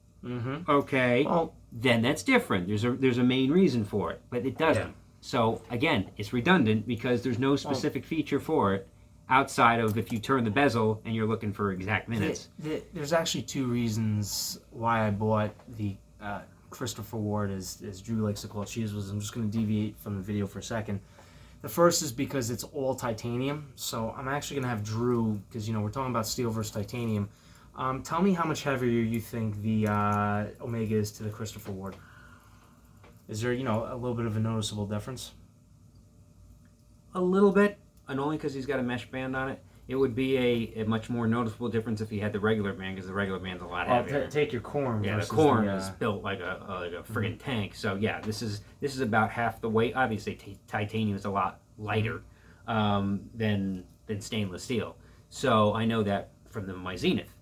okay, well, then that's different. There's a main reason for it, but it doesn't. Yeah. So again, it's redundant because there's no specific feature for it outside of if you turn the bezel and you're looking for exact minutes. There's actually two reasons why I bought the Christopher Ward, as Drew likes to call it, Cheese Whiz. I'm just going to deviate from the video for a second. The first is because it's all titanium, so I'm actually going to have Drew, because we're talking about steel versus titanium. Tell me how much heavier you think the Omega is to the Christopher Ward. Is there, a little bit of a noticeable difference? A little bit, and only because he's got a mesh band on it. It would be a much more noticeable difference if he had the regular band, because the regular band's a lot heavier. Take your corn. Yeah, the corn is built like a friggin' tank. So yeah, this is about half the weight. Obviously, titanium is a lot lighter than stainless steel. So I know that from my Zenith,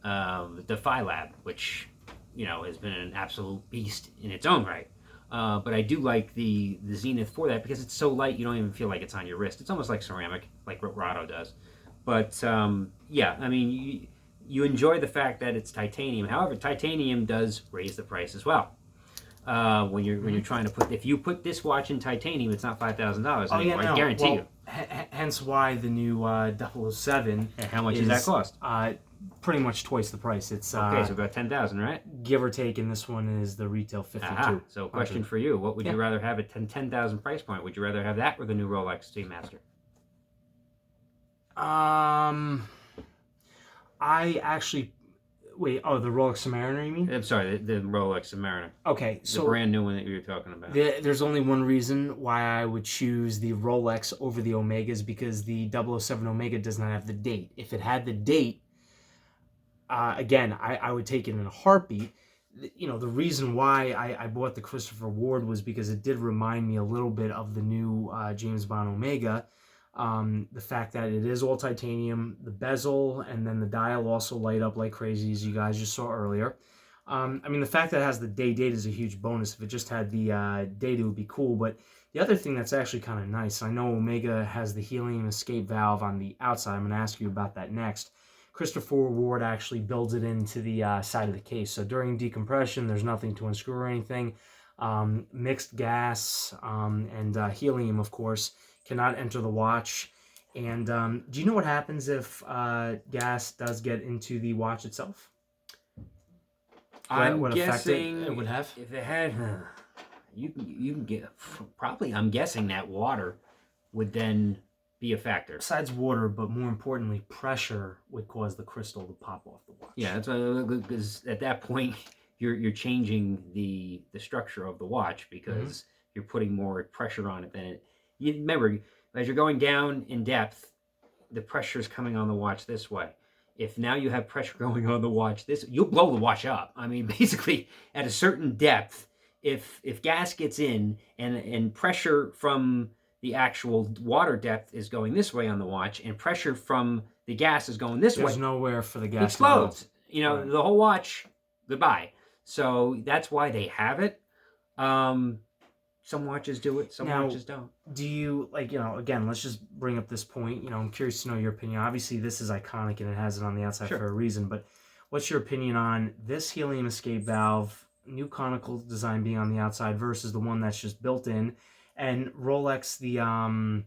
the Phi Lab, which has been an absolute beast in its own right. But I do like the Zenith for that because it's so light you don't even feel like it's on your wrist. It's almost like ceramic, like what Rado does. But yeah, I mean, you enjoy the fact that it's titanium. However, titanium does raise the price as well. When you're trying to if you put this watch in titanium, it's not $5,000 anymore. I guarantee you. Hence why the new 007. And how much does that cost? Pretty much twice the price. It's okay, so about $10,000, right? Give or take, and this one is the retail $52. So, question for you: what would you rather have at $10,000 price point? Would you rather have that or the new Rolex Seamaster? I actually wait. Oh, the Rolex Submariner, you mean? I'm sorry, the Rolex Submariner. Okay, so the brand new one that you were talking about. There's only one reason why I would choose the Rolex over the Omegas, because the 007 Omega does not have the date. If it had the date, again, I would take it in a heartbeat. The reason why I bought the Christopher Ward was because it did remind me a little bit of the new James Bond Omega. The fact that it is all titanium, the bezel, and then the dial also light up like crazy, as you guys just saw earlier. I mean, the fact that it has the day date is a huge bonus. If it just had the date, it would be cool. But the other thing that's actually kind of nice, I know Omega has the helium escape valve on the outside. I'm going to ask you about that next. Christopher Ward actually builds it into the side of the case. So during decompression, there's nothing to unscrew or anything. Mixed gas and helium, of course, cannot enter the watch. And do you know what happens if gas does get into the watch itself? I'm what guessing effect it would have? If it had, you can get probably. I'm guessing that water would then be a factor. Besides water, but more importantly, pressure would cause the crystal to pop off the watch. Yeah, that's because at that point you're changing the structure of the watch because you're putting more pressure on it than it. You remember, as you're going down in depth, the pressure is coming on the watch this way. If now you have pressure going on the watch you'll blow the watch up. I mean, basically, at a certain depth, if gas gets in and pressure from the actual water depth is going this way on the watch, and pressure from the gas is going this way. There's nowhere for the gas. It explodes. Right. The whole watch, goodbye. So that's why they have it. Some watches do it, some watches don't. Do you, again, let's just bring up this point. I'm curious to know your opinion. Obviously, this is iconic and it has it on the outside for a reason, but what's your opinion on this helium escape valve, new conical design being on the outside versus the one that's just built in? And Rolex, the not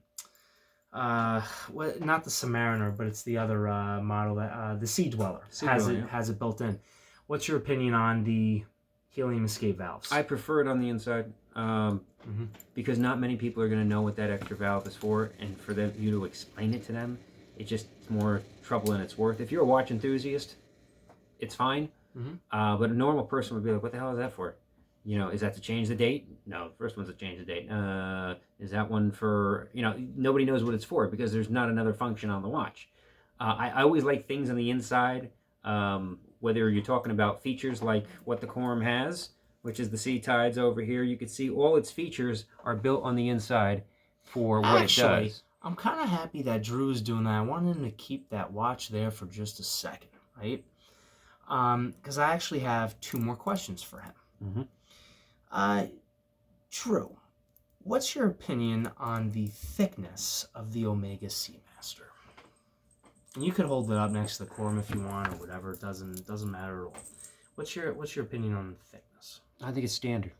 the Submariner, but it's the other model, that the Sea Dweller has it built in. What's your opinion on the helium escape valves. I prefer it on the inside because not many people are going to know what that extra valve is for, and for you to explain it to them, it's just more trouble than it's worth. If you're a watch enthusiast, it's fine, but a normal person would be like, "What the hell is that for?" You know, is that to change the date? No, the first one's to change the date. Is that one for, you know, nobody knows what it's for because there's not another function on the watch. I always like things on the inside, whether you're talking about features like what the Quorum has, which is the sea tides over here. You can see all its features are built on the inside for what it does. I'm kind of happy that Drew is doing that. I wanted him to keep that watch there for just a second, right? Because I actually have 2 more questions for him. Drew, what's your opinion on the thickness of the Omega Seamaster? And you could hold it up next to the Quorum if you want, or whatever. It doesn't matter at all. What's your opinion on the thickness? I think it's standard.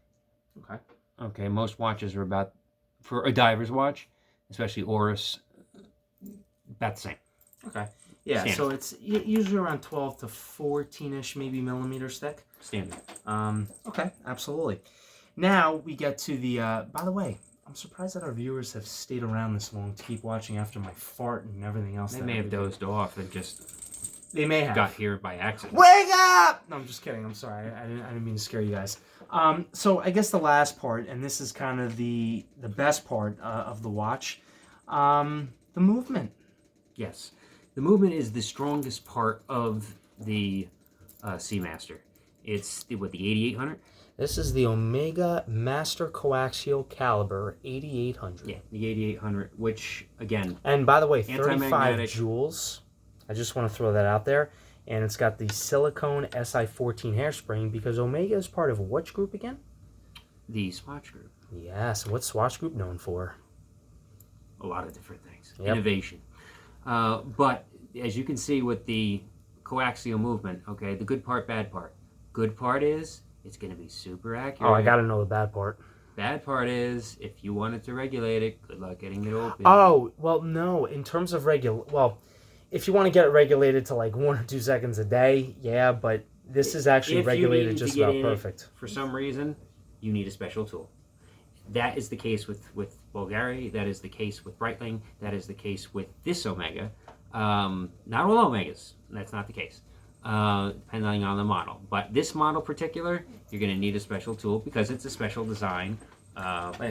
Okay. Okay, most watches are about, for a diver's watch, especially Oris, about the same. Okay. Yeah, Standard. so it's usually around 12 to 14-ish, maybe millimeters thick. Standard. Okay, absolutely. Now we get to the, by the way, I'm surprised that our viewers have stayed around this long to keep watching after my fart and everything else. They may have dozed off and just they may have got here by accident. Wake up! No, I'm just kidding. I'm sorry. I didn't mean to scare you guys. So I guess the last part, and this is kind of the best part of the watch, the movement. Yes. The movement is the strongest part of the Seamaster. It's the 8800? This is the Omega Master Coaxial Caliber 8800. Yeah, the 8800, which, again... And by the way, 35 anti-magnetic joules. I just want to throw that out there. And it's got the silicone SI14 hairspring because Omega is part of which group again? The Swatch Group. Yes. What's Swatch Group known for? A lot of different things. Yep. Innovation. But as you can see with the coaxial movement, okay, the good part, bad part. Good part is it's going to be super accurate. Oh, I got to know the bad part. Bad part is if you wanted to regulate it, good luck getting it open. Oh, well, no. In terms of if you want to get it regulated to like 1 or 2 seconds a day, yeah, but this is actually regulated just about perfect. For some reason, you need a special tool. That is the case with Bulgari. That is the case with Breitling. That is the case with this Omega. Not all Omegas. That's not the case, depending on the model. But this model particular, you're going to need a special tool because it's a special design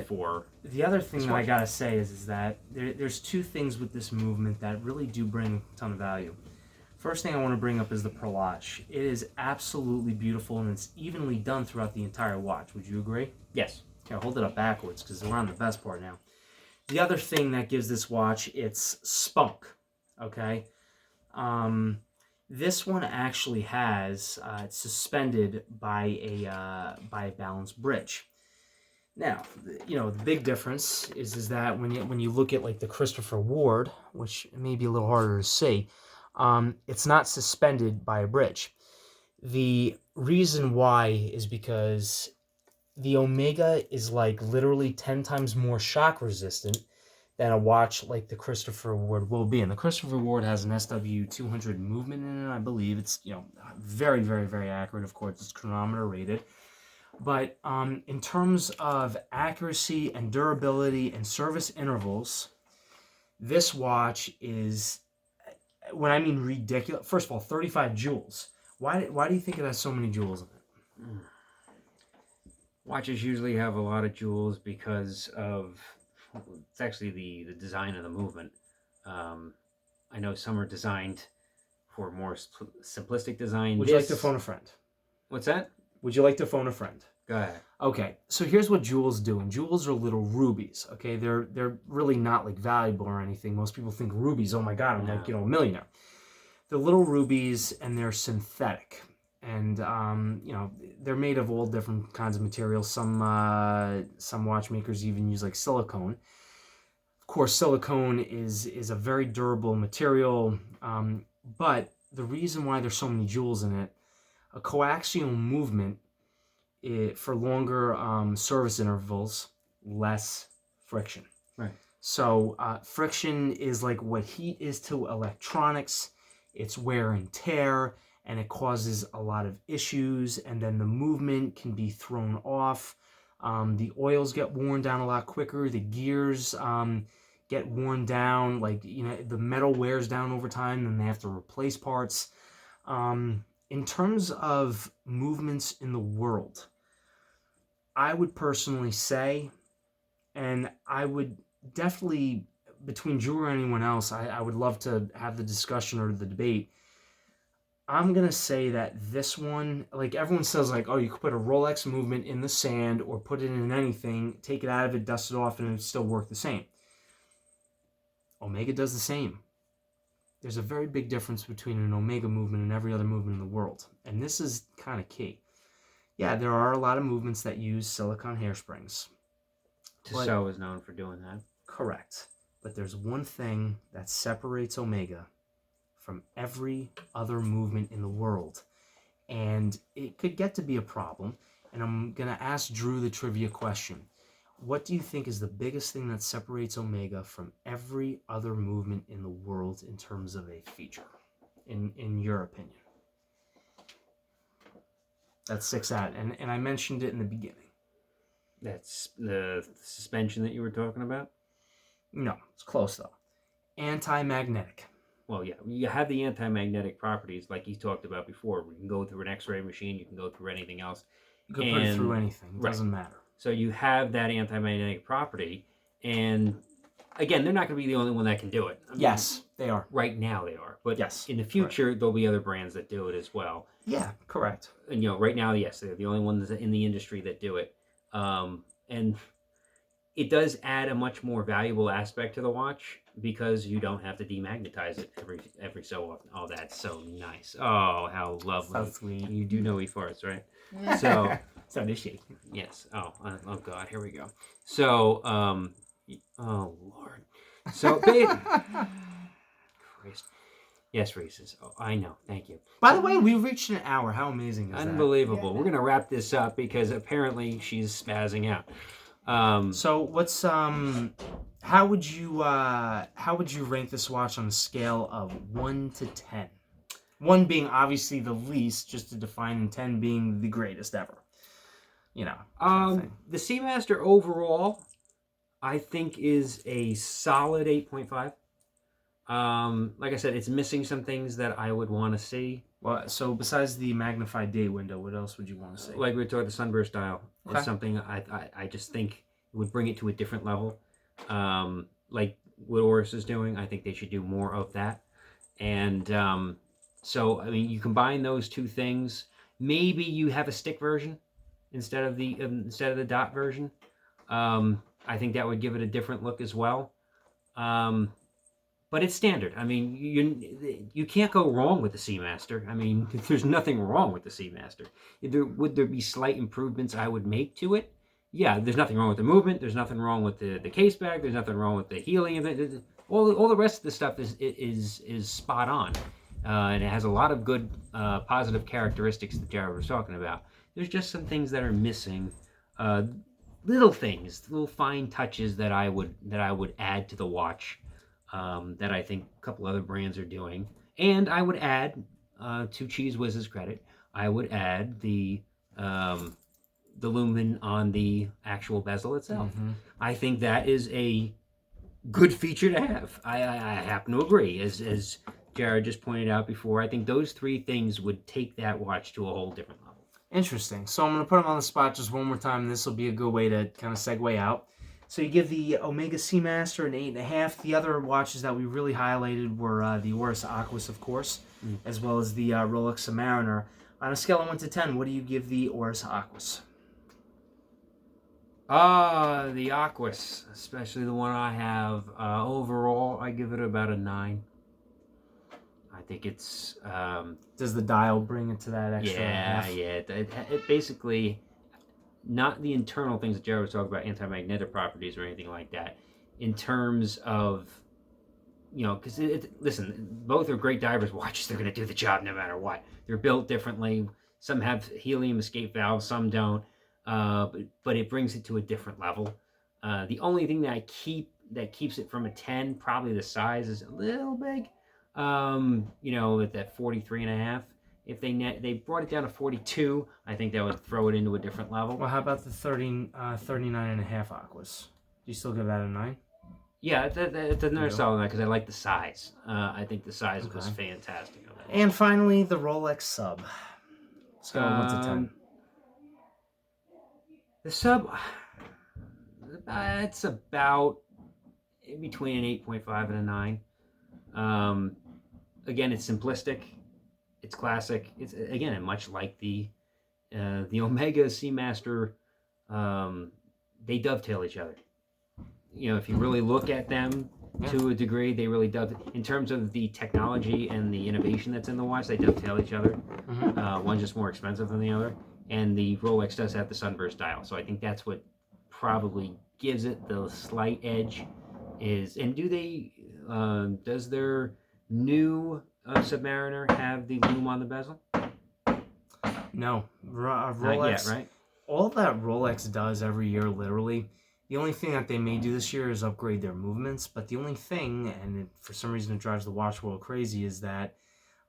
for... The other thing that I got to say is that there's 2 things with this movement that really do bring a ton of value. First thing I want to bring up is the perlage. It is absolutely beautiful, and it's evenly done throughout the entire watch. Would you agree? Yes. Okay, I'll hold it up backwards because we're on the best part now. The other thing that gives this watch its spunk, okay? This one actually has, it's suspended by a balanced bridge. Now, you know, the big difference is that when you look at like the Christopher Ward, which may be a little harder to see, it's not suspended by a bridge. The reason why is because the Omega is like literally 10 times more shock resistant than a watch like the Christopher Ward will be. And the Christopher Ward has an SW200 movement in it, I believe. It's, you know, very, very, very accurate. Of course, it's chronometer rated. But in terms of accuracy and durability and service intervals, this watch is, when I mean ridiculous, first of all, 35 joules. Why do you think it has so many joules in it? Watches usually have a lot of joules because of, it's actually the design of the movement. I know some are designed for more simplistic design. Would you like to phone a friend? What's that? Would you like to phone a friend? Go ahead. Okay, so here's what jewels do. And jewels are little rubies, okay? They're really not like valuable or anything. Most people think rubies, oh my God, I'm like, you know, a millionaire. They're little rubies and they're synthetic. And, you know, they're made of all different kinds of materials. Some watchmakers even use like silicone. Of course, silicone is a very durable material, but the reason why there's so many jewels in it, a coaxial movement, for longer service intervals, less friction. Right. So friction is like what heat is to electronics. It's wear and tear. and it causes a lot of issues, and then the movement can be thrown off. The oils get worn down a lot quicker. The gears get worn down. Like, the metal wears down over time, and they have to replace parts. In terms of movements in the world, I would personally say, and I would definitely, between Drew or anyone else, I would love to have the discussion or the debate. I'm going to say that this one, like everyone says, like, oh, you could put a Rolex movement in the sand or put it in anything, take it out of it, dust it off, and it would still work the same. Omega does the same. There's a very big difference between an Omega movement and every other movement in the world. And this is kind of key. Yeah, there are a lot of movements that use silicone hairsprings. Tissot is known for doing that. Correct. But there's one thing that separates Omega from every other movement in the world. And it could get to be a problem. And I'm going to ask Drew the trivia question. What do you think is the biggest thing that separates Omega from every other movement in the world in terms of a feature, in your opinion? That sticks out. And I mentioned it in the beginning. That's the suspension that you were talking about? No, it's close though. Anti-magnetic. Well, yeah, you have the anti-magnetic properties like you talked about before. We can go through an X-ray machine. You can go through anything else. You can put it through anything. It doesn't matter. So you have that anti-magnetic property, and again, they're not going to be the only one that can do it. I mean, yes, they are. Right now they are, but yes, in the future there'll be other brands that do it as well. Yeah, correct. And right now, yes, they're the only ones in the industry that do it, and it does add a much more valuable aspect to the watch because you don't have to demagnetize it every so often. Oh, that's so nice. Oh, how lovely. So sweet. You do know he farts, right? So. So does she. Yes. Oh God. Here we go. So, oh Lord. So, Christ. Yes, Reese's. Oh, I know. Thank you. By the way, we reached an hour. How amazing is that? Unbelievable. We're gonna wrap this up because apparently she's spazzing out. So what's how would you rank this watch on a scale of 1 to 10? 1 being obviously the least, just to define, and 10 being the greatest ever. The Seamaster overall, I think, is a solid 8.5. Like I said, it's missing some things that I would want to see. Well, so besides the magnified date window, what else would you want to see? Like we talked, the sunburst dial is something I just think would bring it to a different level. Like what Oris is doing, I think they should do more of that. And so, I mean, you combine those two things. Maybe you have a stick version instead of the dot version. I think that would give it a different look as well. But it's standard. I mean, you can't go wrong with the Seamaster. I mean, there's nothing wrong with the Seamaster. Would there be slight improvements I would make to it? Yeah, there's nothing wrong with the movement. There's nothing wrong with the case bag. There's nothing wrong with the helium. All the rest of the stuff is spot on. And it has a lot of good positive characteristics that Jared was talking about. There's just some things that are missing, little things, little fine touches that I would add to the watch, that I think a couple other brands are doing. And I would add, to Cheese Whiz's credit, I would add the lumen on the actual bezel itself. Mm-hmm. I think that is a good feature to have. I happen to agree, as Jared just pointed out before. I think those 3 things would take that watch to a whole different level. Interesting. So I'm going to put them on the spot just one more time, and this will be a good way to kind of segue out. So you give the Omega Seamaster an 8.5. The other watches that we really highlighted were the Oris Aquis, of course, as well as the Rolex Submariner. On a scale of 1 to 10, what do you give the Oris Aquis? The Aquis, especially the one I have, overall, I give it about a 9. I think it's... Does the dial bring it to that extra half? Yeah. It basically, not the internal things that Jared was talking about, anti-magnetic properties or anything like that, in terms of, because listen, both are great divers watches. They're going to do the job no matter what. They're built differently. Some have helium escape valves, some don't. But it brings it to a different level. The only thing that keeps it from a 10, probably the size is a little big. At that 43.5, If they brought it down to 42, I think that would throw it into a different level. Well, how about the 39.5 aquas? Do you still give that a 9? Yeah, it's another solid because I like the size. I think the size was Okay. fantastic of that. And finally, the Rolex sub. Scale of 1 to 10. The sub, it's about in between an 8.5 and a 9. Again, it's simplistic. It's classic. It's again much like the Omega Seamaster. They dovetail each other. You know, if you really look at them to a degree, they really dovetail. In terms of the technology and the innovation that's in the watch, they dovetail each other. One's just more expensive than the other, and the Rolex does have the sunburst dial, so I think that's what probably gives it the slight edge. And does their new Submariner have the loom on the bezel? No, Rolex. Not yet, right? All that Rolex does every year, literally, the only thing that they may do this year is upgrade their movements. But the only thing, and for some reason it drives the watch world crazy, is that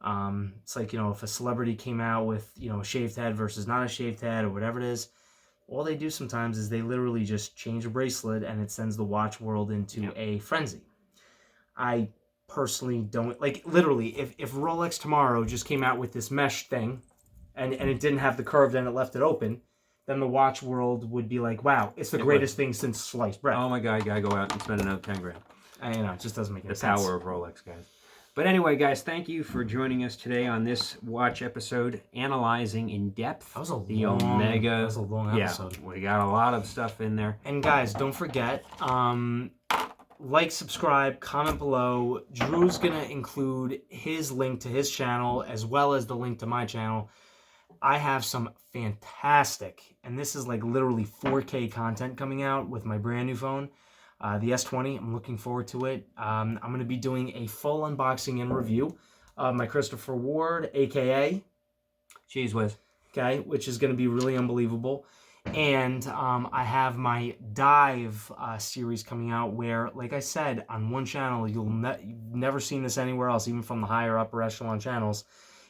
it's like, if a celebrity came out with, a shaved head versus not a shaved head or whatever it is, all they do sometimes is they literally just change a bracelet and it sends the watch world into a frenzy. I personally don't, literally, if Rolex tomorrow just came out with this mesh thing and it didn't have the curved end, it left it open, then the watch world would be like, wow, it's the greatest thing since sliced bread. Oh my God, you gotta go out and spend another 10 grand. It just doesn't make any sense. The power of Rolex, guys. But anyway, guys, thank you for joining us today on this watch episode, analyzing in depth the Omega. That was a long episode. Yeah, we got a lot of stuff in there. And guys, don't forget, like, subscribe, comment below. Drew's gonna include his link to his channel as well as the link to my channel. I have some fantastic, and this is like literally 4K content coming out with my brand new phone, the S20. I'm looking forward to it. I'm going to be doing a full unboxing and review of my Christopher Ward, aka Cheese Whiz. Okay, which is going to be really unbelievable. And I have my dive series coming out where, like I said, on one channel, you've never seen this anywhere else, even from the higher upper echelon channels.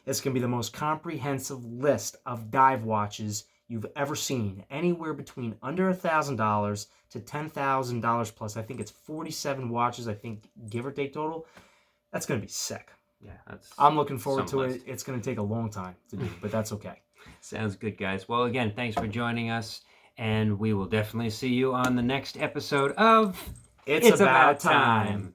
It's going to be the most comprehensive list of dive watches you've ever seen. Anywhere between under $1,000 to $10,000 plus. I think it's 47 watches, I think, give or take total. That's going to be sick. Yeah, I'm looking forward to it. It's going to take a long time to do, but that's okay. Sounds good, guys. Well, again, thanks for joining us, and we will definitely see you on the next episode of It's About Time.